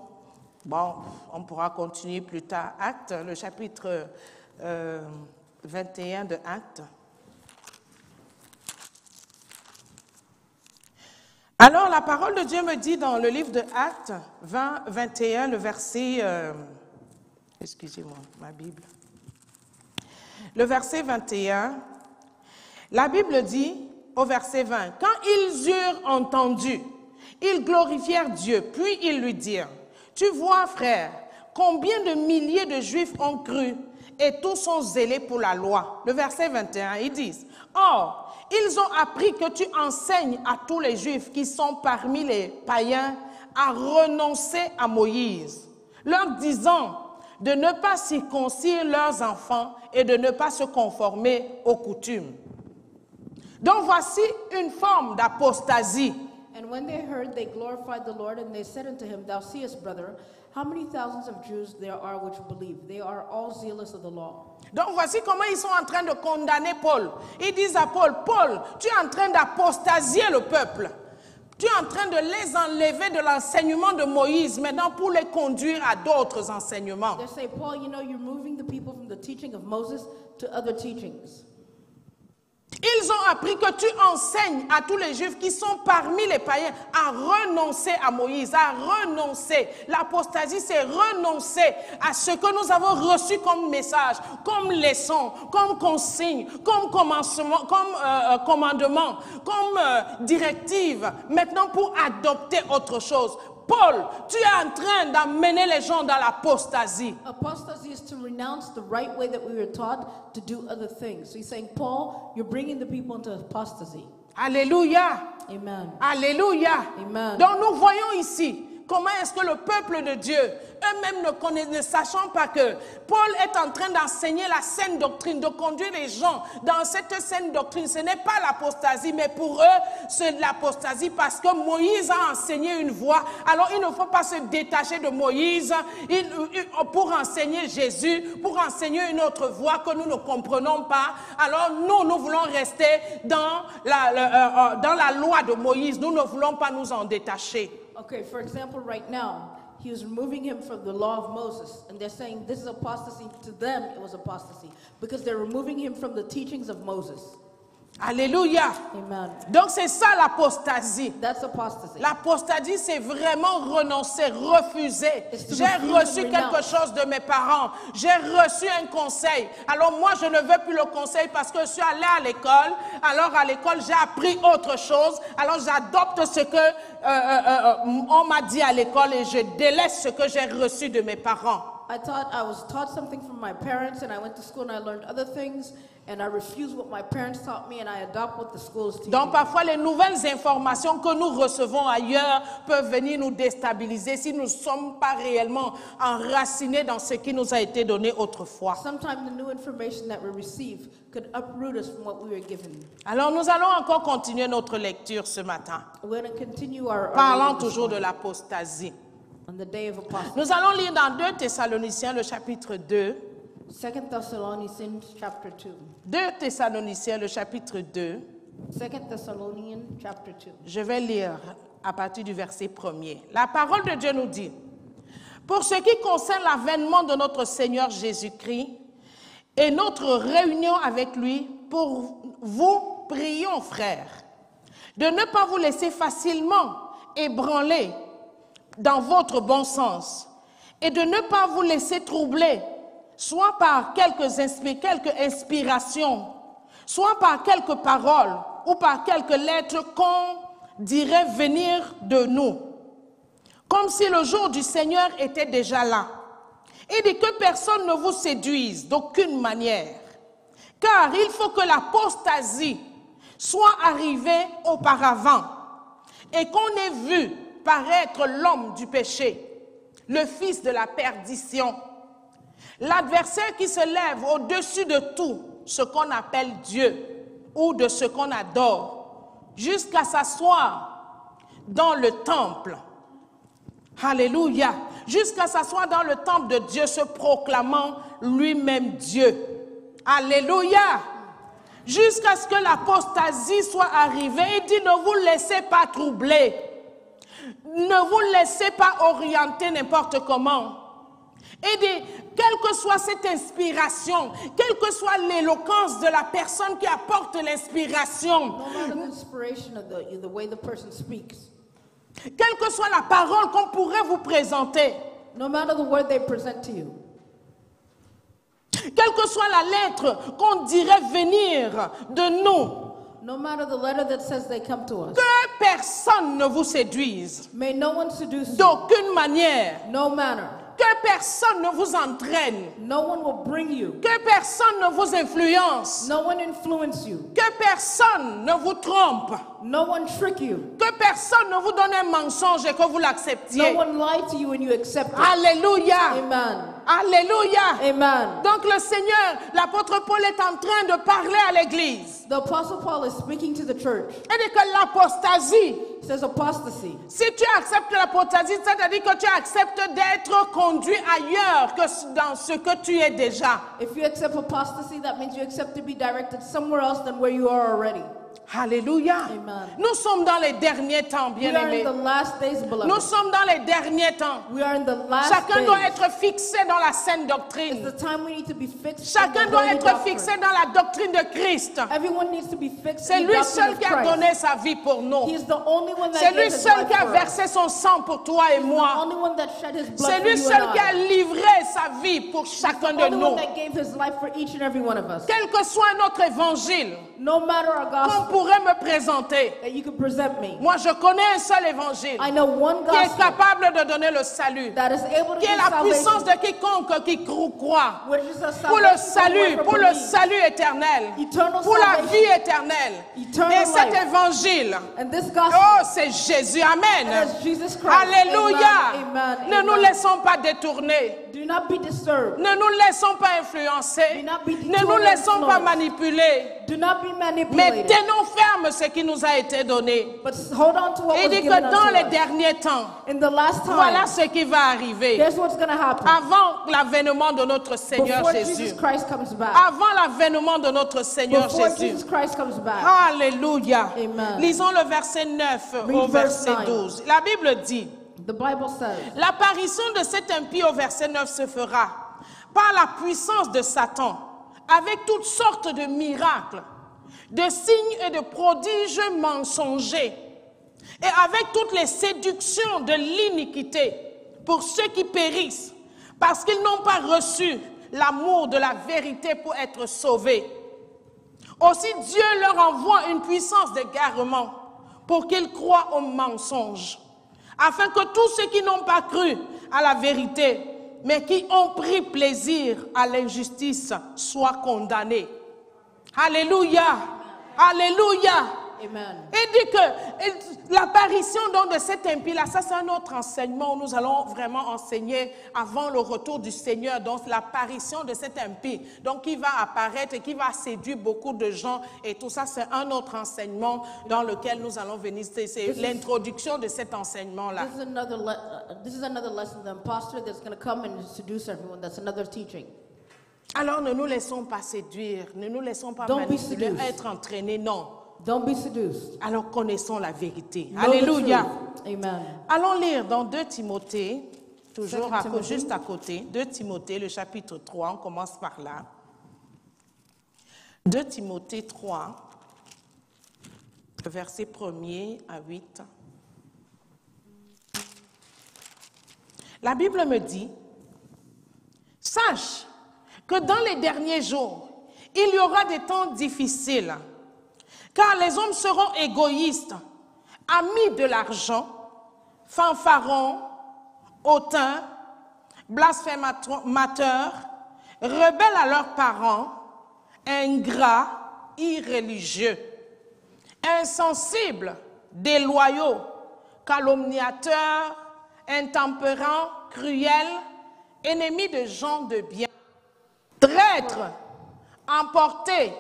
bon, on pourra continuer plus tard. Actes, le chapitre 21 de Actes. Alors, la parole de Dieu me dit dans le livre de Actes 20, 21, le verset... excusez-moi, ma Bible. Le verset 21, la Bible dit au verset 20, « Quand ils eurent entendu, ils glorifièrent Dieu, puis ils lui dirent, « Tu vois, frère, combien de milliers de Juifs ont cru, et tous sont zélés pour la loi. » Le verset 21, ils disent, « Or, ils ont appris que tu enseignes à tous les Juifs qui sont parmi les païens à renoncer à Moïse, leur disant de ne pas circoncire leurs enfants et de ne pas se conformer aux coutumes. » Donc voici une forme d'apostasie. And when they heard, they glorified the Lord, and they said unto him, Thou seest, brother, how many thousands of Jews there are which believe. They are all zealous of the law. Donc voici comment ils sont en train de condamner Paul. Ils disent à Paul, Paul, tu es en train d'apostasier le peuple. Tu es en train de les enlever de l'enseignement de Moïse maintenant pour les conduire à d'autres enseignements. They say, Paul, you know, you're moving the people from the teaching of Moses to other teachings. Ils ont appris que tu enseignes à tous les Juifs qui sont parmi les païens à renoncer à Moïse, à renoncer. L'apostasie, c'est renoncer à ce que nous avons reçu comme message, comme leçon, comme consigne, comme commencement, comme commandement, comme directive, maintenant pour adopter autre chose. Paul, tu es en train d'amener les gens dans l'apostasie. Apostasy is to renounce the right way that we were taught to do other things. So he's saying, Paul, you're bringing the people into apostasy. Alléluia. Amen. Alléluia. Amen. Donc nous voyons ici comment est-ce que le peuple de Dieu, eux-mêmes ne sachant pas que Paul est en train d'enseigner la saine doctrine, de conduire les gens dans cette saine doctrine. Ce n'est pas l'apostasie, mais pour eux, c'est l'apostasie parce que Moïse a enseigné une voie. Alors il ne faut pas se détacher de Moïse pour enseigner Jésus, pour enseigner une autre voie que nous ne comprenons pas. Alors nous voulons rester dans la loi de Moïse. Nous ne voulons pas nous en détacher. Okay, for example, right now, he was removing him from the law of Moses. And they're saying this is apostasy. To them, it was apostasy. Because they're removing him from the teachings of Moses. Alléluia. Amen. Donc c'est ça l'apostasie. That's apostasy. L'apostasie, c'est vraiment renoncer, refuser. J'ai reçu quelque chose de mes parents. J'ai reçu un conseil. Alors moi, je ne veux plus le conseil parce que je suis allée à l'école. Alors à l'école, j'ai appris autre chose. Alors j'adopte ce que on m'a dit à l'école et je délaisse ce que j'ai reçu de mes parents. I was taught something from my parents, and I went to school and I learned other things, and I refused what my parents taught me, and I adopt what the school is teaching. Donc parfois les nouvelles informations que nous recevons ailleurs peuvent venir nous déstabiliser si nous ne sommes pas réellement enracinés dans ce qui nous a été donné autrefois. Sometimes the new information that we receive could uproot us from what we were given. Alors nous allons encore continuer notre lecture ce matin, We're going to continue our parlant reading this toujours de morning l'apostasie. on the day of apostasy. Nous allons lire dans 2 Thessaloniciens le chapitre 2. 2 Thessalonians chapter 2. 2 Thessaloniciens le chapitre 2. 2 Thessalonians chapter 2. Je vais lire à partir du verset 1er. La parole de Dieu nous dit, « Pour ce qui concerne l'avènement de notre Seigneur Jésus-Christ et notre réunion avec lui, pour vous prions, frères, de ne pas vous laisser facilement ébranler dans votre bon sens et de ne pas vous laisser troubler, soit par quelques inspirations, soit par quelques paroles ou par quelques lettres qu'on dirait venir de nous, comme si le jour du Seigneur était déjà là. Il dit que personne ne vous séduise d'aucune manière, car il faut que l'apostasie soit arrivée auparavant et qu'on ait vu paraître l'homme du péché, le fils de la perdition, l'adversaire qui se lève au-dessus de tout ce qu'on appelle Dieu ou de ce qu'on adore, jusqu'à s'asseoir dans le temple. Alléluia. jusqu'à s'asseoir dans le temple de Dieu, se proclamant lui-même Dieu. Alléluia. Jusqu'à ce que l'apostasie soit arrivée, il dit ne vous laissez pas troubler. Ne vous laissez pas orienter n'importe comment. Et dit, quelle que soit cette inspiration, quelle que soit l'éloquence de la personne qui apporte l'inspiration, quelle que soit la parole qu'on pourrait vous présenter, no matter the word they present to you, quelle que soit la lettre qu'on dirait venir de nous, no matter the letter that says they come to us, que personne ne vous séduise, may no one seduce you, d'aucune manière, no manner. que personne ne vous entraîne, No one will bring you, que personne ne vous influence, no one influence you, que personne ne vous trompe, no one trick you, que personne ne vous donne un mensonge et que vous l'acceptiez. no one lie to you and you accept it. Alléluia. Amen. Alléluia. Amen. Donc le Seigneur, l'apôtre Paul est en train de parler à l'église. The Apostle Paul is speaking to the church. Il dit que l'apostasie, He says apostasy. si tu acceptes l'apostasie, c'est-à-dire que tu acceptes d'être conduit ailleurs que dans ce que tu es déjà. If you accept apostasy, that means you accept to be directed somewhere else than where you are already. Alléluia. Amen. Nous sommes dans les derniers temps, We are in bien-aimés. the last days, beloved. Nous sommes dans les derniers temps. We are in the last Chacun days. doit être fixé dans la saine It's doctrine. the time we need to be fixed. Chacun in the doit holy être doctrine. fixé dans la doctrine de Christ. Everyone needs to be fixed C'est in the lui doctrine seul of qui a Christ. donné sa vie pour nous. He is the only one that C'est gave lui his seul life qui a for us. versé son sang pour toi et The moi. only one that shed his blood C'est for lui you seul and qui a I. livré sa vie pour chacun The de only nous. one that gave his life for each and every one of us. Quel que soit notre évangile No matter our qu'on gospel pourrait me présenter, that you can present me, moi je connais un seul évangile I know one qui est gospel capable de donner le salut, that is able to qui est give la puissance salvation, de quiconque qui croit. which is a Pour le salvation salut, for pour whoever le believes. salut éternel, Eternal pour la salvation. vie éternelle. Eternal Et cet life. évangile, And this gospel, oh c'est Jésus, amen. that is Jesus Christ. Alléluia. Amen. Ne nous Amen. laissons pas détourner. Do not be disturbed. Ne nous laissons pas influencer. Do not be Ne nous detoured laissons pas influenced. manipuler. Do not be Mais manipulated. tenons ferme ce qui nous a été donné. But hold on to what Et was il dit given que dans unto les us. derniers temps, In the last time, voilà ce qui va arriver. here's what's going to happen. Avant l'avènement de notre Seigneur Before Jésus. Jesus Christ comes back. Avant l'avènement de notre Seigneur Before Jésus. Jesus Christ comes back. Alléluia. Amen. Lisons le verset 9 au Read verse verset 9. 12. La Bible dit, The Bible says, l'apparition de cet impie au verset 9 se fera par la puissance de Satan, avec toutes sortes de miracles, de signes et de prodiges mensongers, et avec toutes les séductions de l'iniquité pour ceux qui périssent, parce qu'ils n'ont pas reçu l'amour de la vérité pour être sauvés. Aussi Dieu leur envoie une puissance d'égarement pour qu'ils croient aux mensonges, afin que tous ceux qui n'ont pas cru à la vérité, mais qui ont pris plaisir à l'injustice, soient condamnés. Alléluia. Alléluia. Amen. Il dit que l'apparition donc de cet impie-là, ça c'est un autre enseignement où nous allons vraiment enseigner avant le retour du Seigneur. Donc l'apparition de cet impie, donc qui va apparaître et qui va séduire beaucoup de gens et tout ça, c'est un autre enseignement dans lequel nous allons venir. C'est l'introduction de cet enseignement-là. This is another lesson. The imposter that's going to come and seduce everyone. That's another teaching. Alors ne nous laissons pas séduire, ne nous laissons pas Don't be manipuler, seduced. être entraînés, non. Don't be seduced. Alors connaissons la vérité. Know the Alléluia. truth. Amen. Allons lire dans 2 Timothée, toujours Second Timothy. juste à côté, 2 Timothée, le chapitre 3, on commence par là. 2 Timothée 3, versets 1er à 8. La Bible me dit, « Sache que dans les derniers jours, il y aura des temps difficiles, car les hommes seront égoïstes, amis de l'argent, fanfarons, hautains, blasphémateurs, rebelles à leurs parents, ingrats, irréligieux, insensibles, déloyaux, calomniateurs, intempérants, cruels, ennemis de gens de bien, traîtres, emportés,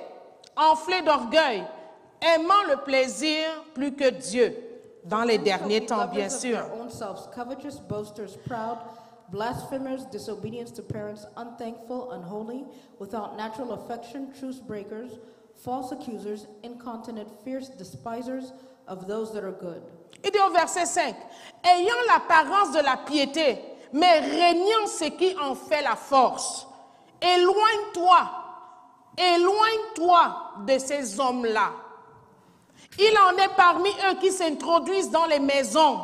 enflés d'orgueil, aimant le plaisir plus que Dieu, dans les derniers temps, bien sûr. Their own selves, covetous, boasters, proud, blasphemers, disobedience to parents, unthankful, unholy, without natural affection, truce breakers, false accusers, incontinent, fierce, despisers of those that are good. Il dit au verset 5, ayant l'apparence de la piété, mais régnant ce qui en fait la force. Éloigne-toi de ces hommes-là. Il en est parmi eux qui s'introduisent dans les maisons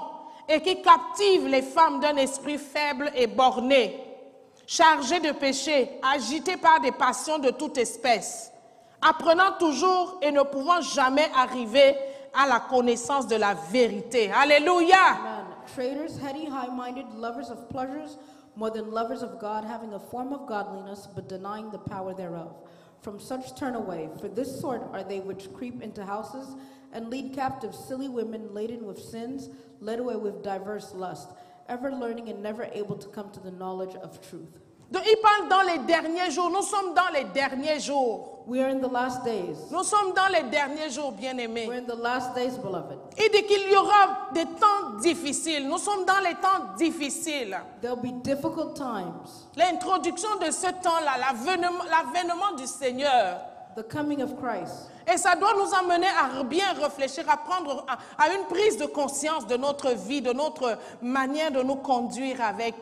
et qui captivent les femmes d'un esprit faible et borné, chargés de péché, agités par des passions de toute espèce, apprenant toujours et ne pouvant jamais arriver à la connaissance de la vérité. Alléluia. Amen. Traitors, heady, high-minded, lovers of pleasures, more than lovers of God, having a form of godliness, but denying the power thereof. From such turn away, for this sort are they which creep into houses, and lead captive silly women laden with sins, led away with diverse lusts, ever learning and never able to come to the knowledge of truth. Donc, il parle dans les derniers jours. Nous sommes dans les derniers jours. We are in the last days. Nous sommes dans les derniers jours, bien-aimés. We're in the last days, beloved. Il dit qu'il y aura des temps difficiles. Nous sommes dans les temps difficiles. There'll be difficult times. L'introduction de ce temps-là, l'avènement du Seigneur. The coming of Christ. Et ça doit nous amener à bien réfléchir, à prendre à une prise de conscience de notre vie, de notre manière de nous conduire avec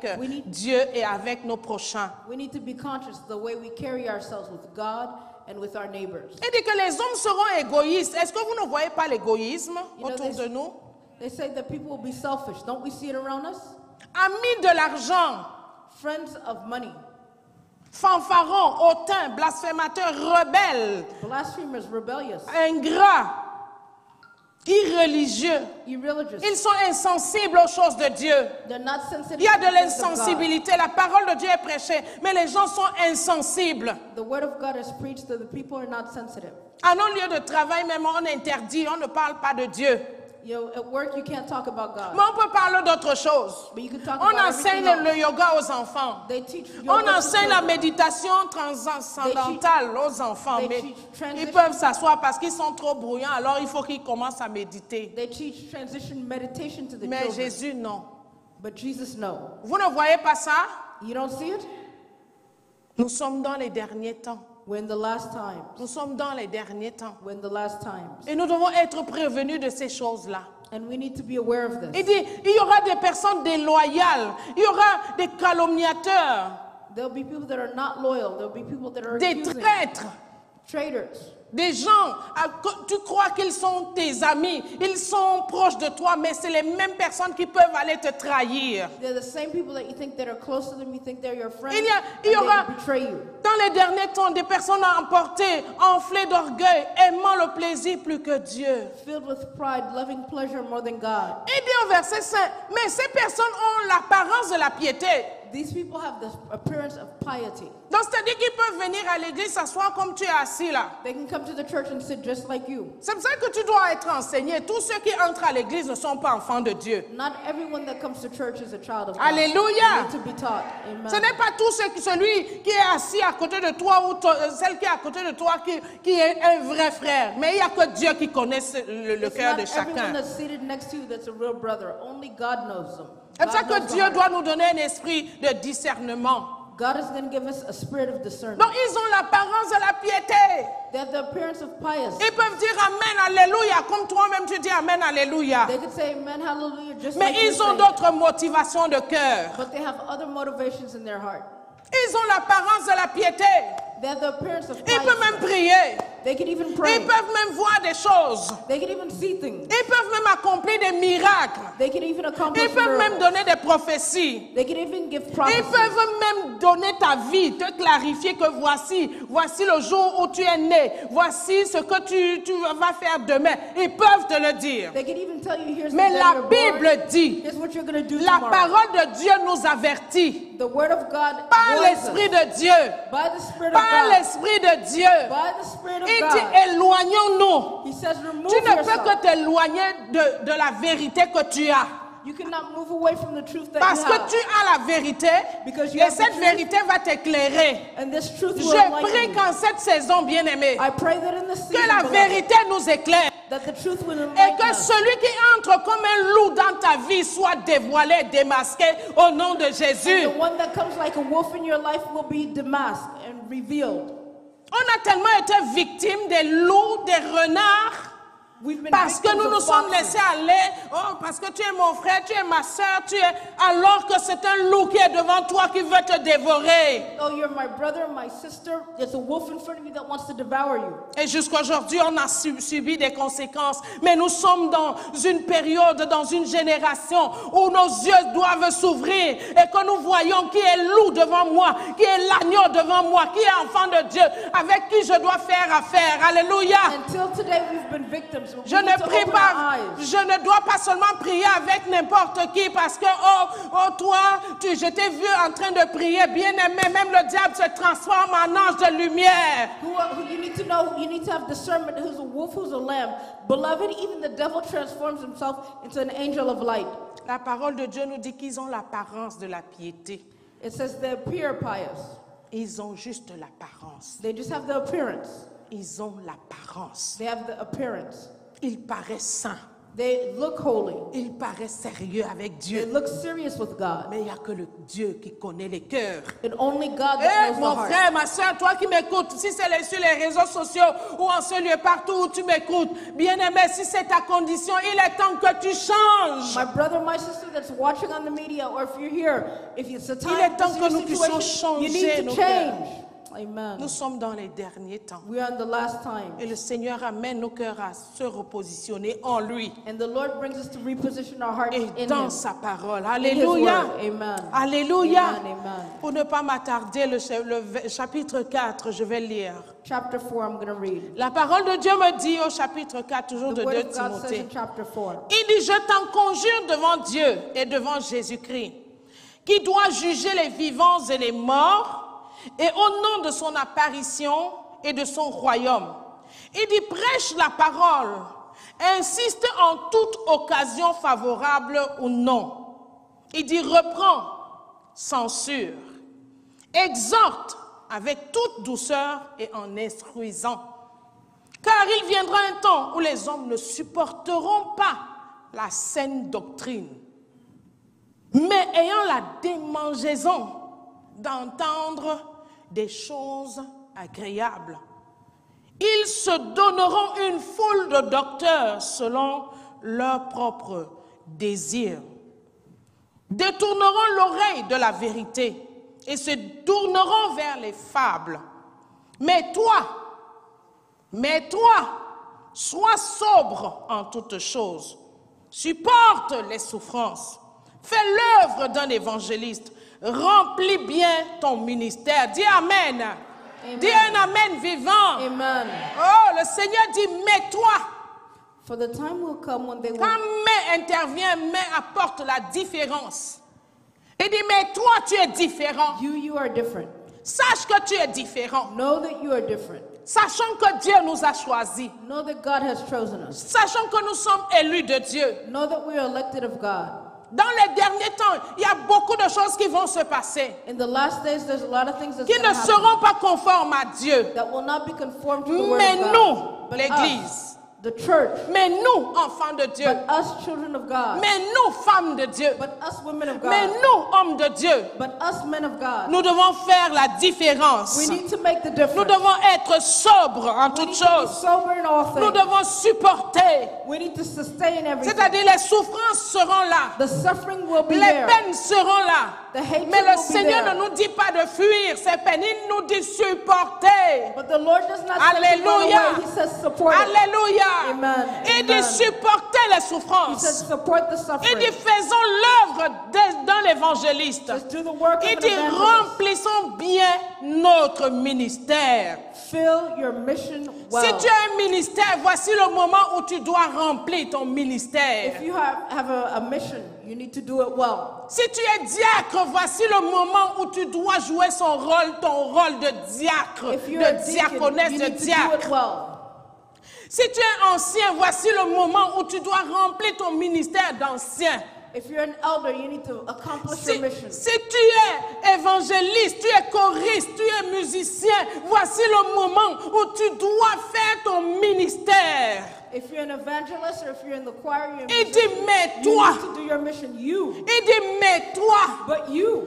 Dieu et avec nos prochains. We need to be conscious of the way we carry ourselves with God and with our neighbors. Il dit que les hommes seront égoïstes. Est-ce que vous ne voyez pas l'égoïsme autour de nous? They say that people will be selfish. Don't we see it around us? Amis de l'argent, Friends of money, fanfarons, hautains, blasphémateurs, rebelles, blasphemers, rebellious, ingrats, irreligieux. irreligious. Ils sont insensibles aux choses de Dieu. They're not sensitive. Il y a to de the things of God. l'insensibilité. La parole de Dieu est prêchée, mais les gens sont insensibles. The word of God is preached, so the people are not sensitive. À nos lieux de travail, même, on interdit, on ne parle pas de Dieu. You know, at work you can't talk about God. Mais on peut parler d'autre chose. But you can talk On about enseigne everything le else. yoga aux enfants. They teach On yoga to enseigne la children. méditation transcendantale aux enfants, they mais teach transition. ils peuvent s'asseoir parce qu'ils sont trop bruyants, alors il faut qu'ils commencent à méditer. They teach transition meditation to the Mais children. Jésus, non. But Jesus, no. Vous ne voyez pas ça? You don't see it? Nous sommes dans les derniers temps. We're in the last times. Nous sommes dans les derniers temps. We're in the last times. Et nous devons être prévenus de ces choses-là. And we need to be aware of this. Il dit, il y aura des personnes déloyales, il y aura des calomniateurs, There'll be people that are not loyal. There'll be people that are des accusing. traîtres, Traitors. des gens, tu crois qu'ils sont tes amis, ils sont proches de toi, mais c'est les mêmes personnes qui peuvent aller te trahir. They're the same people that you think that are close to them. You think they're your friends. Il y and aura they betray you. dans les derniers temps des personnes emportées, enflées d'orgueil, aimant le plaisir plus que Dieu. Filled with pride, loving pleasure more than God. Il dit au verset 5, mais ces personnes ont l'apparence de la piété. These people have the appearance of piety. Donc c'est-à-dire qu'ils peuvent venir à l'église, s'asseoir comme tu es assis là. They can come to the church and sit just like you. C'est pour ça que tu dois être enseigné. Tous ceux qui entrent à l'église ne sont pas enfants de Dieu. Not everyone that comes to church is a child of God. Alléluia. You need to be taught. Amen. Ce n'est pas celui qui est assis à côté de toi ou celle qui est à côté de toi qui est un vrai frère. Mais il n'y a que Dieu qui connaît le It's cœur not de everyone chacun. that's seated next to you that's a real brother. Only God knows them. C'est pour ça God que knows the Dieu heart. doit nous donner un esprit de discernement. God is going to give us a spirit of discernment. Donc ils ont l'apparence de la piété. They have the appearance of pious. Ils peuvent dire Amen, Alléluia, comme toi-même tu dis Amen, Alléluia. They could say amen, hallelujah, just Mais like you ils ont say. d'autres motivations de cœur. But they have other motivations in their heart. Ils ont l'apparence de la piété. They have the appearance of Ils piety. peuvent même prier. They can even pray. Ils peuvent même voir des choses. They can even see things. Ils peuvent même accomplir des miracles. They can even accomplish Ils peuvent même miracles. donner des prophéties. They can even give Ils prophecy. peuvent même donner ta vie, te clarifier que voici le jour où tu es né. Voici ce que tu vas faire demain. Ils peuvent te le dire. They can even tell you here's Mais the day la you're born. Bible dit, Here's what you're going to do la tomorrow. parole de Dieu nous avertit. The word of God Par warns l'Esprit us. de Dieu. By the Spirit of Par God. l'Esprit de Dieu. By the Spirit of Il God. dit, éloignons-nous. He says remove Tu ne peux yourself. que t'éloigner de la vérité que tu as. You cannot move away from the truth that Parce you que have. tu as la vérité Because you et have the cette truth. vérité va t'éclairer. And this truth will Je enlighten prie you. qu'en cette saison, bien-aimée, I pray that in this que season, la beloved, vérité nous éclaire. That the truth will Et enlighten que us. celui qui entre comme un loup dans ta vie soit dévoilé, démasqué au nom de Jésus. The one that comes like a wolf in your life will be demasked and revealed. On a tellement été victimes des loups, des renards. We've been Parce que victims nous nous of sommes foxes. laissés aller, oh, parce que tu es mon frère, tu es ma soeur, alors que c'est un loup qui est devant toi qui veut te dévorer. Oh, you're my brother, my sister. There's a wolf in front of you that wants to devour you. Et jusqu'à aujourd'hui, on a subi des conséquences. Mais nous sommes dans une période, dans une génération où nos yeux doivent s'ouvrir et que nous voyons qui est loup devant moi, qui est l'agneau devant moi, qui est enfant de Dieu, avec qui je dois faire affaire. Alléluia. Until today, we've been victims. We Je need ne to prie open pas, our eyes. je ne dois pas seulement prier avec n'importe qui parce que, oh toi, je t'ai vu en train de prier, bien aimé, même le diable se transforme en ange de lumière. Who you need to know, you need to have discernment who's a wolf, who's a lamb. Beloved, even the devil transforms himself into an angel of light. La parole de Dieu nous dit qu'ils ont l'apparence de la piété. It says they appear pious. Ils ont juste l'apparence. They just have the appearance. Ils ont l'apparence. They have the appearance. Ils paraissent saints. They look holy. Ils paraissent sérieux avec They Dieu. look serious with God. Mais il n'y a que le Dieu qui connaît les cœurs. And only God Eh, that knows mon the heart. frère, ma soeur, toi qui m'écoutes, si c'est sur les réseaux sociaux ou en ce lieu, partout où tu m'écoutes, bien-aimé, si c'est ta condition, il est temps que tu changes. My brother, my sister that's watching on the media, or if you're here, if it's the time, Il est temps this is que your nous puissions situation, you changer need nos to change. Amen. Nous sommes dans les derniers temps. We are in the last time. Et le Seigneur amène nos cœurs à se repositionner en lui And the Lord brings us to reposition our hearts et in dans Him. sa parole. In His Alléluia. word. Amen. Alléluia. Amen, amen. Pour ne pas m'attarder, le chapitre 4, je vais lire. Chapter 4, I'm going to read. La parole de Dieu me dit au chapitre 4, toujours The de word 2 of God says Timothée. in chapter 4. Il dit, je t'en conjure devant Dieu et devant Jésus-Christ, qui doit juger les vivants et les morts, et au nom de son apparition et de son royaume. Il dit, prêche la parole, insiste en toute occasion favorable ou non. Il dit, reprends, censure, exhorte avec toute douceur et en instruisant. Car il viendra un temps où les hommes ne supporteront pas la saine doctrine, mais ayant la démangeaison d'entendre des choses agréables. Ils se donneront une foule de docteurs selon leurs propres désirs, détourneront l'oreille de la vérité et se tourneront vers les fables. Mais toi, sois sobre en toutes choses, supporte les souffrances, fais l'œuvre d'un évangéliste, remplis bien ton ministère. Dis Amen. Amen. Dis un Amen vivant. Amen. Oh, le Seigneur dit, mets-toi. For the time will come when they will. Quand mais intervient, mais apporte la différence. Il dit, mais toi, tu es différent. You are different. Sache que tu es différent. Know that you are different. Sachant que Dieu nous a choisis. Know that God has chosen us. Sachant que nous sommes élus de Dieu. Know that we are elected of God. Dans les derniers temps, il y a beaucoup de choses qui vont se passer, In the last days, there's a lot of things that's qui going to ne happen seront pas conformes à Dieu. that will not be conformed to the word Mais of God. nous, But l'Église, us, the church, mais nous, enfants de Dieu, but us, children of God, mais nous, femmes de Dieu, but us, women of mais God, nous, hommes de Dieu, but us, men of God. nous devons faire la différence. We need to make the Nous difference. devons être sobres en We toutes need to be choses. sober in all Nous things. devons supporter. We need to sustain everything. C'est-à-dire les souffrances seront là. The suffering will be Les there. peines seront là. The hatred Mais le will be Seigneur there. ne nous dit pas de fuir ces peines. Il nous dit supporter. But the Lord does not say to run Alléluia. away. He says support it. Alléluia. Amen. Il dit Amen. supporter les He souffrances. says support the Il suffering. dit faisons l'œuvre d'un évangéliste. Just do the work of Il an dit evangelist. remplissons bien notre ministère. Fill your mission well. Si tu as un ministère, voici le moment où tu dois remplir ton ministère. If you have a mission, you need to do it well. Si tu es diacre, voici le moment où tu dois jouer ton rôle de diacre, If you're a de deacon, diaconesse, you de need to do diacre. it well. Si tu es ancien, voici le moment où tu dois remplir ton ministère d'ancien. If you're an elder, you need to accomplish Si, your mission. si tu es évangéliste, tu es choriste, tu es musicien, voici le moment où tu dois faire ton ministère. If you're an evangelist or if you're in the choir, you're in Il dit, mais you toi. need to do your mission. You. Il dit, mais toi. But you.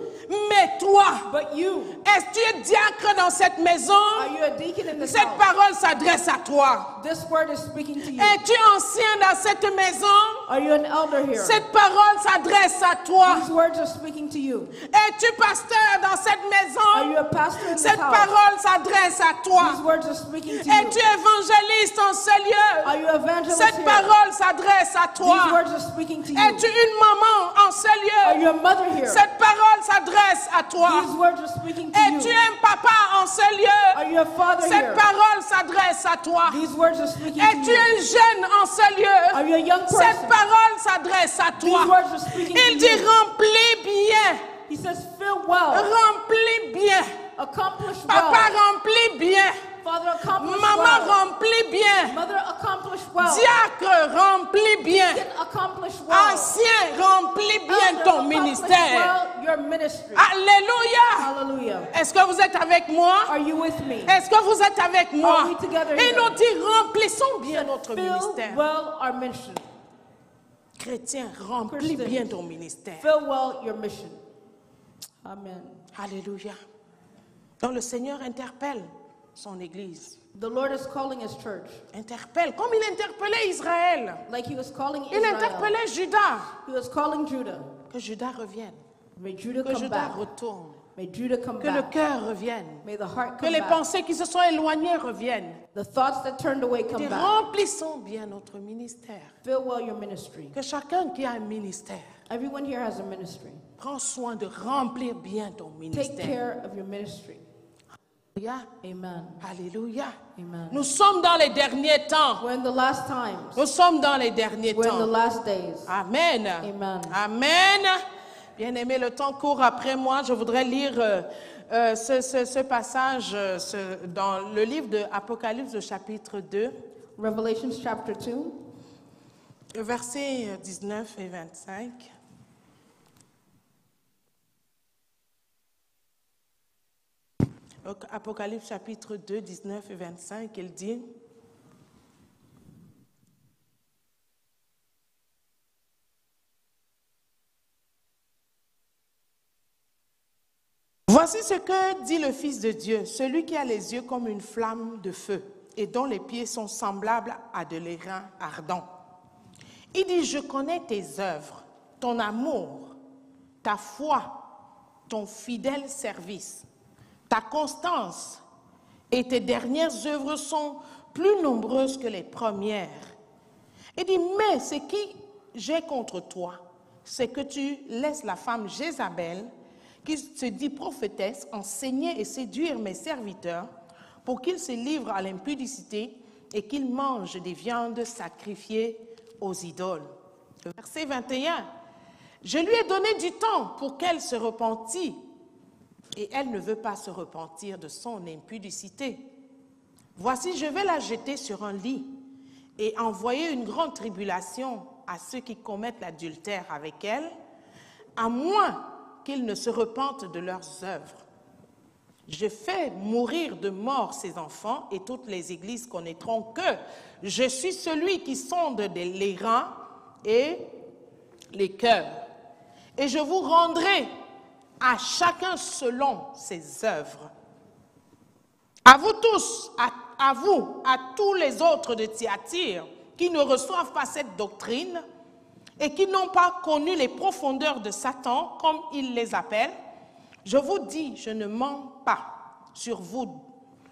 Mais toi. But you. Est-ce que tu es diacre dans cette maison? Are you a deacon in this Cette house? parole s'adresse à toi. This word is speaking to you. Es-tu ancien dans cette maison? Are you an elder here? Cette parole s'adresse à toi. These words are speaking to you. Es-tu pasteur dans cette Are maison? you a pastor in this Cette house? parole s'adresse à toi. These words are speaking to Es-tu you. évangéliste en ce lieu? Are you evangelist Cette here? parole s'adresse à These toi. words are speaking to you. Es-tu une maman en ce Are lieu? you a mother here? Cette parole s'adresse à toi. These words are speaking to Es-tu you. un papa en ce lieu? Are you a father Cette here? parole s'adresse à toi. These words are speaking Es-tu to you. un jeune en ce Are lieu? you a young Cette person? parole s'adresse à These toi. words are speaking Il to dit you. remplis bien. He says, fill well, Remplis bien. accomplish Papa well. remplis bien. Father, accomplish Maman well. remplis bien. Mother, accomplish well. Diacre remplis bien. Deacon, accomplish well. Ancien remplis bien Elder, ton accomplish ministère. well your ministry. Alléluia. Hallelujah. Est-ce que vous êtes avec moi? Are you with me? Est-ce que vous êtes avec moi? Are we together Il here? nous dit remplissons bien notre Fill ministère. well our mission. Chrétien, remplis Christians, bien ton ministère. Fill well your mission. Amen. Alléluia. Donc le Seigneur interpelle son Église. The Lord is calling his church Interpelle, comme il interpellait Israël. like he was calling Il Israel. interpellait Judas. He was calling Judah. Que Judas revienne. May Judah Que come Judas back. retourne. May Judah come Que le back. cœur revienne. May the heart Que come les back. pensées qui se sont éloignées reviennent. The thoughts that turned away Et come back. remplissons bien notre ministère. Fill well your ministry. Que chacun qui a un ministère Everyone here has a ministry. prend soin de remplir bien ton Take ministère. care of your ministry. Alléluia. Amen. Alléluia. Amen. Nous sommes dans les derniers temps. We're in the last times. Nous sommes dans les derniers We're in the temps. last days. Amen. Amen. Amen. Bien-aimé, le temps court après moi. Je voudrais lire ce passage dans le livre de Apocalypse, le chapitre 2, Revelation chapter 2, versets 19 et 25. Donc, Apocalypse chapitre 2, 19 et 25, il dit: Voici ce que dit le Fils de Dieu, celui qui a les yeux comme une flamme de feu et dont les pieds sont semblables à de l'airain ardent. Il dit: je connais tes œuvres, ton amour, ta foi, ton fidèle service, ta constance et tes dernières œuvres sont plus nombreuses que les premières. Il dit: mais ce qui j'ai contre toi, c'est que tu laisses la femme Jézabel, qui se dit prophétesse, enseigner et séduire mes serviteurs pour qu'ils se livrent à l'impudicité et qu'ils mangent des viandes sacrifiées aux idoles. Verset 21. Je lui ai donné du temps pour qu'elle se repentît et elle ne veut pas se repentir de son impudicité. Voici, je vais la jeter sur un lit et envoyer une grande tribulation à ceux qui commettent l'adultère avec elle, à moins qu'ils ne se repentent de leurs œuvres. Je fais mourir de mort ces enfants et toutes les églises connaîtront que je suis celui qui sonde les reins et les cœurs. Et je vous rendrai à chacun selon ses œuvres. À vous tous, à vous, à tous les autres de Thyatire qui ne reçoivent pas cette doctrine et qui n'ont pas connu les profondeurs de Satan, comme il les appelle, je vous dis, je ne mens pas sur vous,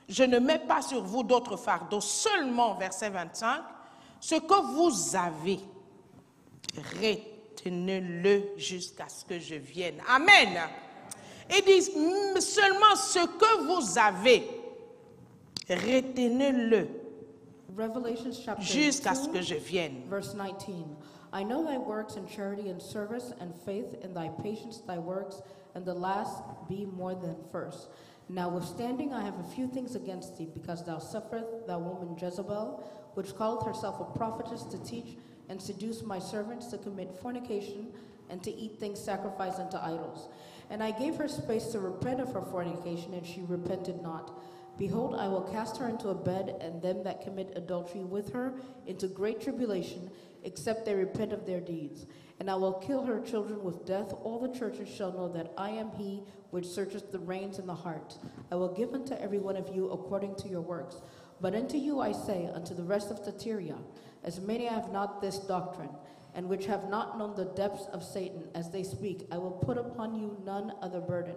je ne mets pas sur vous d'autres fardeaux, seulement, verset 25, ce que vous avez, retenez-le jusqu'à ce que je vienne. Amen. Il dit, seulement ce que vous avez, retenez-le jusqu'à ce que je vienne. Verse 19. I know thy works and charity and service and faith and thy patience, thy works, and the last be more than first. Notwithstanding, I have a few things against thee, because thou sufferest that woman Jezebel, which calleth herself a prophetess, to teach and seduce my servants to commit fornication and to eat things sacrificed unto idols. And I gave her space to repent of her fornication, and she repented not. Behold, I will cast her into a bed, and them that commit adultery with her into great tribulation, except they repent of their deeds. And I will kill her children with death. All the churches shall know that I am he which searcheth the reins and the heart. I will give unto every one of you according to your works. But unto you I say, unto the rest of Thyatira, as many have not this doctrine, and which have not known the depths of Satan, as they speak, I will put upon you none other burden,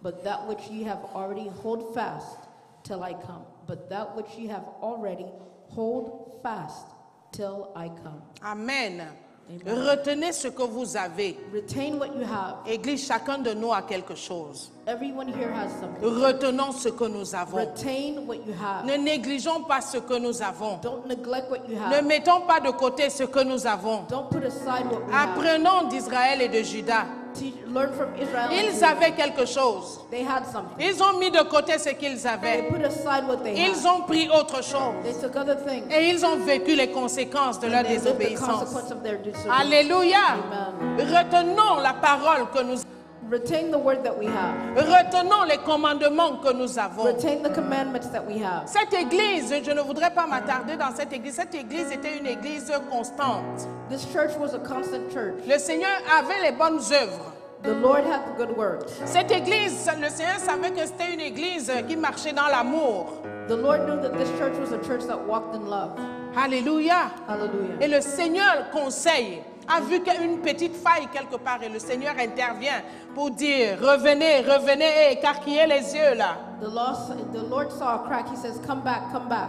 but that which ye have already hold fast till I come. But that which ye have already hold fast till I come. Amen. Amen. Retenez ce que vous avez. Retain what you have. Église, chacun de nous a quelque chose. Everyone here has something. Retenons ce que nous avons. Retain what you have. Ne négligeons pas ce que nous avons. Don't neglect what you have. Ne mettons pas de côté ce que nous avons. Don't put aside what we have. Apprenons d'Israël et de Juda. Learn from Israel. Ils avaient quelque chose. They had something. Ils ont mis de côté ce qu'ils They avaient. put aside what they Ils had. ont pris autre chose. They took other things. Et ils ont vécu les conséquences de leur They lived the désobéissance. consequence of their disobedience. Alléluia. Amen. Retenons la parole que nous avons. Retain the word that we have. Retenons les commandements que nous avons. Retain the commandments that we have. Cette église, je ne voudrais pas m'attarder dans cette église. Cette église était une église constante. This church was a constant church. Le Seigneur avait les bonnes œuvres. The Lord had the good works. Cette église, le Seigneur savait que c'était une église qui marchait dans l'amour. The Lord knew that this church was a church that walked in love. Alléluia. Hallelujah. Et le Seigneur conseille, a vu qu'il y a une petite faille quelque part et le Seigneur intervient pour dire revenez, revenez et écarquillez les yeux là. The Lord saw a crack. He says, come back, come back.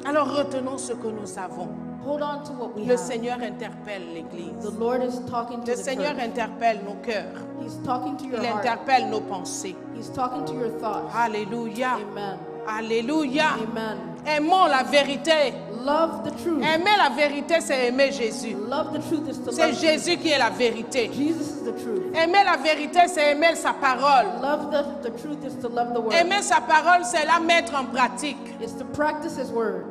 Alors retenons ce que nous avons. Hold on to what we Le have. Seigneur interpelle l'église. The Lord is talking to Le the Seigneur church. interpelle nos cœurs. He's talking to your Il heart. interpelle nos pensées. He's talking to your thoughts. Alléluia. Amen. Alléluia. Amen. Aimons la vérité. Love the truth. Aimer la vérité, c'est aimer Jésus. Love the truth is to C'est love Jésus qui est la vérité. Jesus is the truth. Aimer la vérité, c'est aimer sa parole. Love the truth is to love the word. Aimer sa parole, c'est la mettre en pratique. It's to practice his word.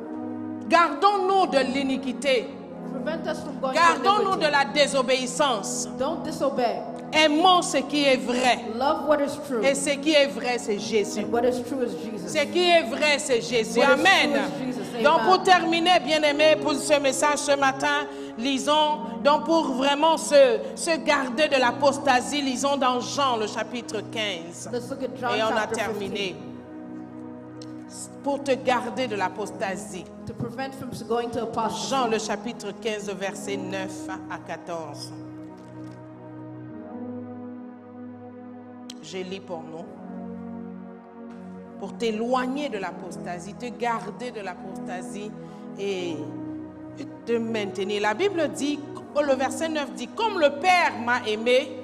Gardons-nous de l'iniquité. Prevent us from going to Gardons-nous de iniquity. la désobéissance. Don't disobey. Aimons ce qui est vrai. Love what is true. Et ce qui est vrai, c'est Jésus. And what is true is Jesus. Ce qui est vrai, c'est Jésus. What is Amen. true is Jesus. Donc Amen. pour terminer, bien-aimés, pour ce message ce matin, lisons, donc pour vraiment se garder de l'apostasie, lisons dans Jean le chapitre 15. Let's look at John Et on a chapter terminé. 15. Pour te garder de l'apostasie. To prevent from going to apostasy. Jean le chapitre 15, versets 9 à 14. Je lis pour nous. Pour t'éloigner de l'apostasie, te garder de l'apostasie et te maintenir. La Bible dit, le verset 9 dit, comme le Père m'a aimé,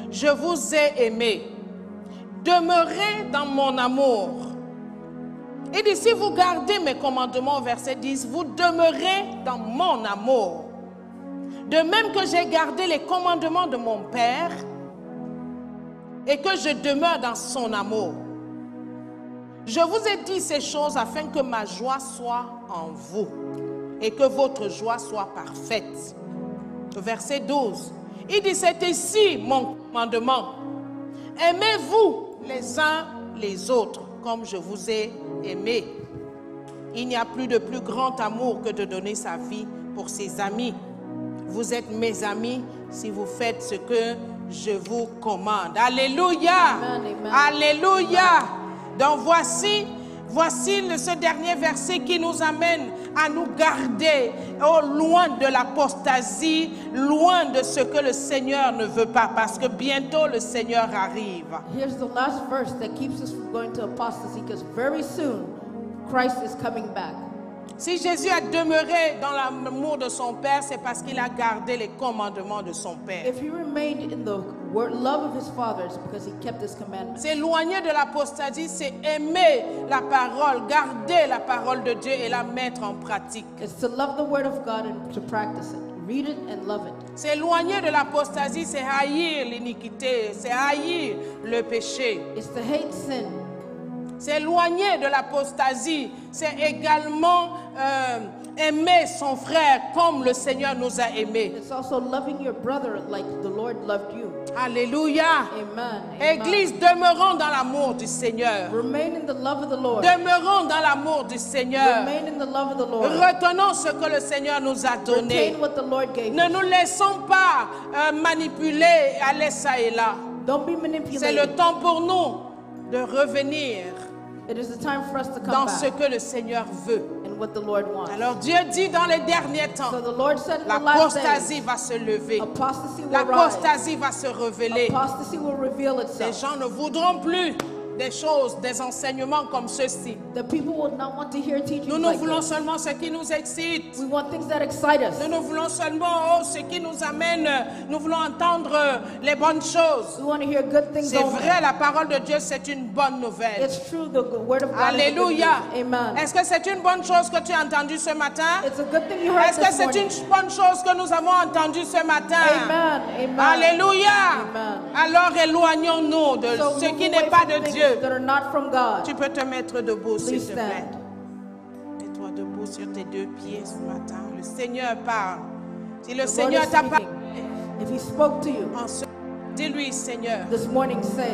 je vous ai aimé. Demeurez dans mon amour. Il dit, si vous gardez mes commandements, verset 10, vous demeurez dans mon amour. De même que j'ai gardé les commandements de mon Père et que je demeure dans son amour. Je vous ai dit ces choses afin que ma joie soit en vous et que votre joie soit parfaite. Verset 12, il dit, c'est ici mon commandement. Aimez-vous les uns les autres comme je vous ai aimé. Il n'y a plus de plus grand amour que de donner sa vie pour ses amis. Vous êtes mes amis si vous faites ce que je vous commande. Alléluia. Amen, amen. Alléluia. Donc voici ce dernier verset qui nous amène à nous garder loin de l'apostasie, loin de ce que le Seigneur ne veut pas, parce que bientôt le Seigneur arrive. Here's the last verse that keeps us from going to apostasy, because very soon Christ is coming back. Si Jésus a demeuré dans l'amour de son Père, c'est parce qu'il a gardé les commandements de son Père. If he remained in the love of his Father, it's because he kept his commandments. S'éloigner de l'apostasie, c'est aimer la parole, garder la parole de Dieu et la mettre en pratique. It's to love the word of God and to practice it. Read it and love it. S'éloigner de l'apostasie, c'est haïr l'iniquité, c'est haïr le péché. It's to hate sin. S'éloigner de l'apostasie, c'est également aimer son frère comme le Seigneur nous a aimés. It's also loving your brother like the Lord loved you. Alléluia. Amen. Église, demeurons dans l'amour du Seigneur. Remain in the love of the Lord. Demeurons dans l'amour du Seigneur. Remain in the love of the Lord. Retenons ce que le Seigneur nous a donné. Retain what the Lord gave Ne you. nous laissons pas manipuler, aller ça et là. Don't be C'est le manipulated. temps pour nous de revenir It is the time for us to come dans ce back que le Seigneur veut. and what the Lord wants. Alors Dieu dit dans les derniers temps, So the Lord said in the last l'apostasie days, va se lever. apostasy will rise. L'apostasie va se révéler. Apostasy will reveal Les itself. gens ne voudront plus des choses, des enseignements comme ceux-ci. The people will not want to hear teachings Nous like voulons this. seulement ce qui nous excite. We want things that excite us. Nous voulons seulement ce qui nous amène. Nous voulons entendre les bonnes choses. We want to hear good things C'est only. vrai, la parole de Dieu, c'est une bonne nouvelle. It's true, the word of God Alléluia. is good news. Amen. Est-ce que c'est une bonne chose que tu as entendu ce matin? It's a good thing you heard Est-ce que this c'est morning. une bonne chose que nous avons entendu ce matin? Amen. Amen. Alléluia. Amen. Alors éloignons-nous de So ce move qui away n'est pas from de things Dieu. that are not from God. Tu peux te mettre debout, s'il Please te plaît. stand. Mets-toi debout sur tes deux pieds ce matin. Le Seigneur parle. Si le The Lord Seigneur is t'a speaking. parlé, If he spoke to you dis-lui, Seigneur. this morning, say,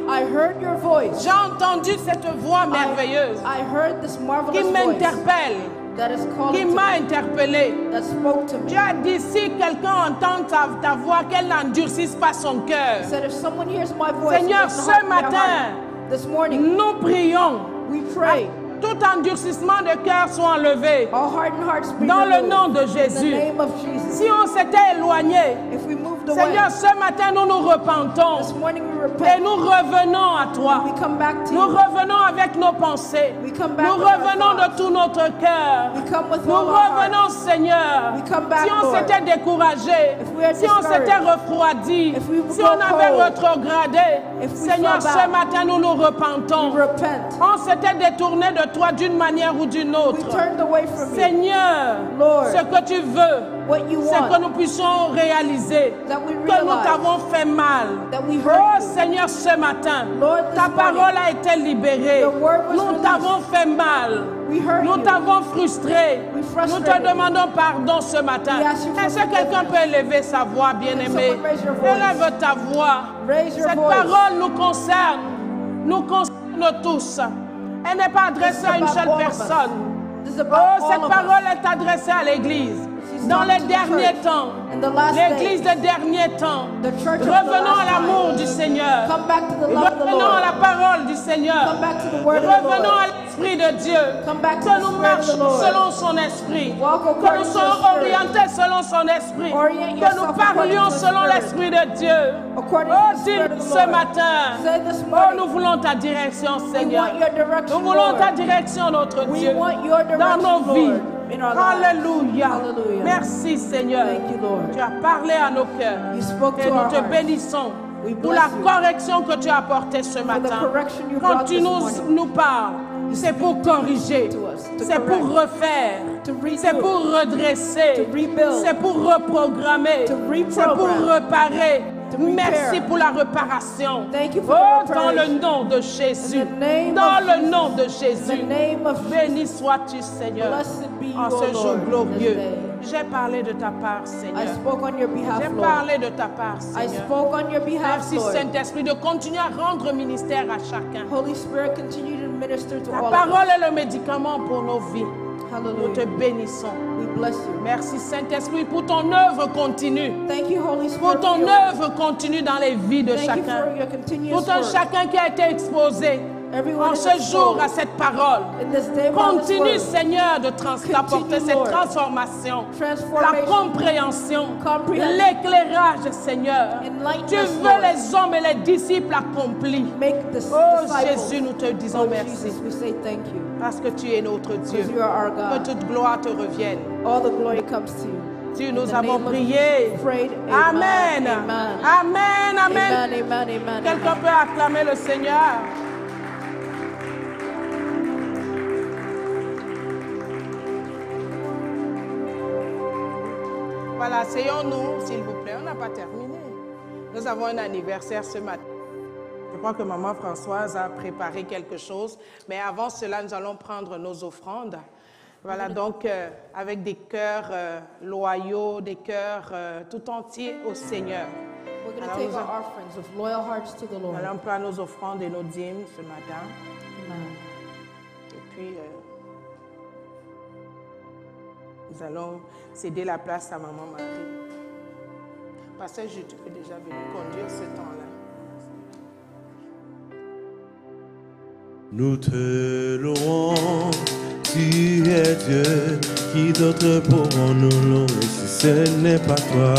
I heard your voice. J'ai entendu cette voix merveilleuse I heard this qui marvelous voice m'interpelle, that is qui calling to m'a me, interpellé. that spoke to me. Tu as dit, si quelqu'un entend ta voix, qu'elle n'endurcisse pas son cœur. He said, if someone hears my voice, Seigneur, it doesn't ce harden their matin, heart. This morning, nous prions. we pray. Tout endurcissement de cœur soit enlevé. All hardened hearts be Dans le removed. nom de In the Jésus. name of Jesus. Si on s'était éloigné, If we moved away, Seigneur, ce matin, nous nous repentons. this morning we Et repent. nous revenons à toi. We come back to Nous you. revenons avec nos pensées. We come back Nous with our revenons de thoughts. tout notre cœur. We come with Nous all our heart. revenons, Seigneur. We come back, Si on Lord. s'était découragé, If we are si on s'était discouraged, refroidi, if we si go on avait cold, rétrogradé, if we Seigneur, fell ce back, matin, nous nous repentons. We repent. On s'était détourné de toi d'une manière ou d'une We autre. turned away from you. Seigneur, Lord, ce que tu veux, what you c'est que want, nous puissions réaliser that we que nous realize t'avons fait mal. that we Oh hurt you. Seigneur, ce matin, Lord, this ta morning, parole a été libérée. your word was Nous released. t'avons fait mal. We hurt Nous you. t'avons frustré. We Nous frustrated te you. demandons pardon ce matin. We ask you for Est-ce que quelqu'un forgiveness. peut élever sa voix, bien-aimé? someone raise your voice? Élève ta voix. Raise your Cette voice. parole nous concerne. Nous concerne tous. Elle n'est pas adressée This is à une about seule all of us. personne. This is about Oh, all cette of parole us. est adressée à l'Église. She's Dans talking les to the derniers church. temps, In the last l'Église days, des derniers temps, the church of the revenons à last l'amour time. du Seigneur. Come back to the love of the Revenons à Lord. la parole du Seigneur. Come back to the word of the Revenons à Lord. l'Esprit de Dieu. Come back to Que the nous Spirit of the marchions Lord. selon son esprit. Walk Que according nous to soyons the Spirit. orientés selon son esprit. Orient Que yourself nous according parlions to the selon Spirit. l'Esprit de Dieu. According Oh, to the dis Spirit of the ce Lord. matin. Say this Oh, morning, nous voulons ta direction, we Seigneur. want your direction, Nous voulons Lord. ta direction, notre We Dieu. want your Dans direction, nos vies. Lord, in our lives. Alléluia. Hallelujah. Merci, Seigneur. Thank you, Lord. Tu as parlé à nos cœurs. You spoke Et to nous our te hearts. bénissons We pour bless la you correction que tu as apportée ce for the matin. correction you Quand brought tu this nous morning. parles, c'est pour corriger, to us, to c'est pour correct, refaire, to redo, c'est pour redresser, to rebuild, c'est pour reprogrammer, to c'est pour reprogram, réparer. to repair. Merci pour la réparation. Thank you for Oh, the dans le reparation. nom de Jésus. In the name Dans of le Jesus. nom de In Jésus. the name of Béni Jesus. sois-tu, Seigneur, Blessed be you, en O ce jour Lord, glorieux. this day. J'ai parlé de ta part, I Seigneur. spoke on your behalf, J'ai Lord. parlé de ta part, I Seigneur. spoke on your behalf, Merci, Lord. Saint-Esprit, de continuer à rendre ministère à chacun. Holy Spirit, continue to minister to Ta all of parole us. est le médicament pour nos vies. Nous te Hallelujah. bénissons. We bless you. Merci, Saint-Esprit, pour ton œuvre continue. Thank you, Holy Pour Spirit, ton for your, œuvre continue dans les vies de thank you for chacun. your continuous Pour ton work. chacun qui a été exposé Everyone en in ce this jour world, à cette parole. in this day, by this Continue, word, Seigneur, d'apporter cette Lord. transformation, la transformation, compréhension, comprehension, l'éclairage, Seigneur. enlighten Tu us, veux Lord. les hommes et les disciples accomplis. Make the Oh disciples. Jésus, nous te disons Oh, merci Jesus, we say thank you. parce que tu es notre Dieu. Because you are our Que God. toute gloire te revienne. All the glory comes to you. Dieu, In nous the avons name of prié. Jesus, prayed. Amen. Amen. Amen. Amen. Amen. Amen. Amen. Quelqu'un peut acclamer le Seigneur. Voilà, asseyons-nous, s'il vous plaît. On n'a pas terminé. Nous avons un anniversaire ce matin. Je crois que Maman Françoise a préparé quelque chose. Mais avant cela, nous allons prendre nos offrandes. Voilà, donc avec des cœurs loyaux, des cœurs tout entiers au Seigneur. We're going to take our offerings with loyal hearts to the Lord. Allons prendre nos offrandes et nos dîmes ce matin. Amen. Et puis, nous allons céder la place à Maman Marie. Pasteur Jules, tu peux déjà venir conduire ce temps-là. Nous te louons, tu es Dieu, qui d'autre pourront nous louer si ce n'est pas toi?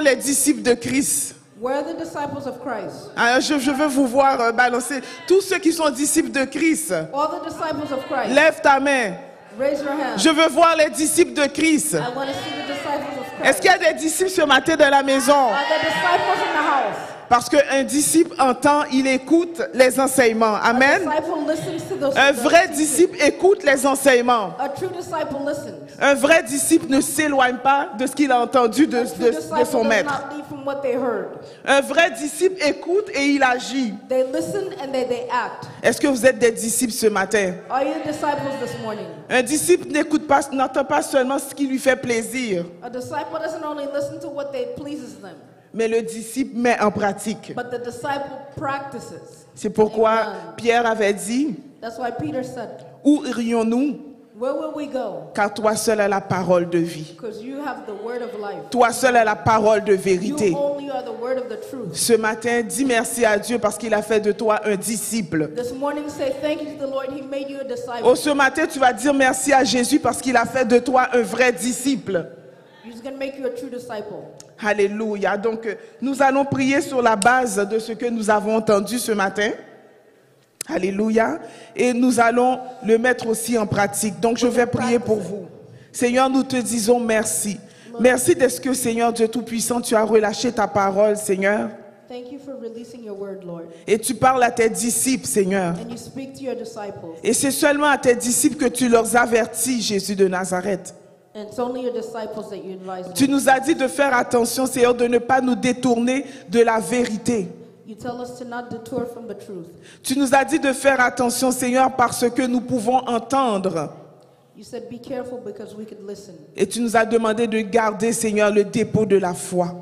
Les disciples de Christ. Where are the disciples of Christ? Alors, je veux vous voir balancer. Tous ceux qui sont disciples de Christ. All the disciples of Christ. Lève ta main. Raise your hand. Je veux voir les disciples de Christ. I want to see the disciples of Christ. Est-ce qu'il y a des disciples ce matin dans la maison? Are there disciples in the house? Parce qu'un disciple entend, il écoute les enseignements. Amen. Un vrai disciple écoute les enseignements. Un vrai disciple ne s'éloigne pas de ce qu'il a entendu de son maître. Un vrai disciple écoute et il agit. Est-ce que vous êtes des disciples ce matin? Un disciple n'écoute pas, n'entend pas seulement ce qui lui fait plaisir. Mais le disciple met en pratique. C'est pourquoi Pierre avait dit, où irions-nous? Car toi seul as la parole de vie. Toi seul as la parole de vérité. Ce matin, dis merci à Dieu parce qu'il a fait de toi un disciple. Oh, ce matin, tu vas dire merci à Jésus parce qu'il a fait de toi un vrai disciple. Alléluia. Donc, nous allons prier sur la base de ce que nous avons entendu ce matin. Alléluia. Et nous allons le mettre aussi en pratique. Donc, je vais prier pour vous. Seigneur, nous te disons merci. Merci de ce que, Seigneur Dieu Tout-Puissant, tu as relâché ta parole, Seigneur. Et tu parles à tes disciples, Seigneur. Et c'est seulement à tes disciples que tu leur avertis, Jésus de Nazareth. Tu nous as dit de faire attention, Seigneur, de ne pas nous détourner de la vérité. Tu nous as dit de faire attention, Seigneur, parce que nous pouvons entendre. Et tu nous as demandé de garder, Seigneur, le dépôt de la foi.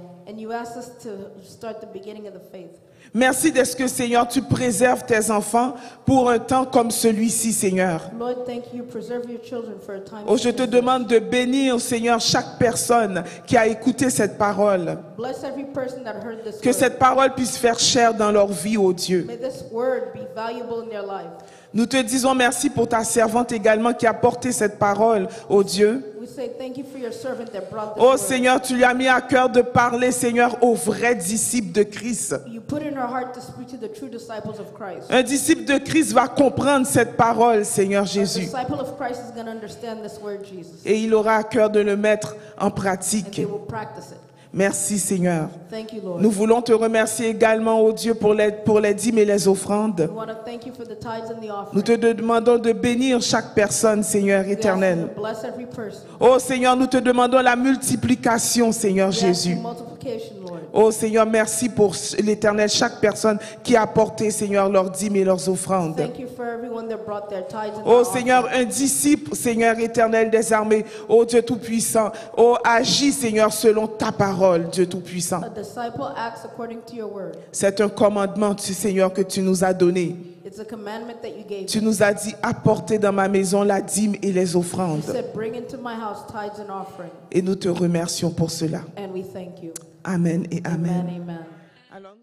You asked us to start the beginning of the faith. Merci de ce que, Seigneur, tu préserves tes enfants pour un temps comme celui-ci, Seigneur. Lord, thank you. Preserve your children for a time. Oh, je te demande de bénir, Seigneur, chaque personne qui a écouté cette parole. Bless every person that heard this Que word. cette parole puisse faire chair dans leur vie, oh Dieu. May this word be valuable in their life. Nous te disons merci pour ta servante également qui a porté cette parole, oh Dieu. We say thank you for your servant that brought this Oh word. Seigneur, tu lui as mis à cœur de parler, Seigneur, aux vrais disciples de Christ. You put in her heart to speak to the true disciples of Christ. Un disciple de Christ va comprendre cette parole, Seigneur A Jésus. disciple of Christ is going to understand this word, Jesus. Et il aura à cœur de le mettre en And pratique. they will practice it. Merci, Seigneur. Thank you, Lord. Nous voulons te remercier également, oh Dieu, pour les dîmes et les offrandes. We want to thank you for the tithes and the offering. Nous te demandons de bénir chaque personne, Seigneur We ask éternel. you to bless every person. Oh Seigneur, nous te demandons la multiplication, Seigneur We ask Jésus. you multiplication, Lord. Oh Seigneur, merci pour l'Éternel, chaque personne qui a apporté, Seigneur, leurs dîmes et leurs offrandes. Thank you for everyone that brought their tithes and Oh their Seigneur, offering. un disciple, Seigneur éternel des armées, oh Dieu Tout-Puissant, oh agis, Seigneur, selon ta parole, Dieu Tout-Puissant. A disciple acts according to your word. C'est un commandement, Seigneur, que tu nous as donné. It's a commandment that you gave Tu me. nous as dit, apportez dans ma maison la dîme et les You offrandes. said, bring into my house tithes and offering. Et nous te remercions pour cela. And we thank you. Amen et amen. Amen, amen. Alors,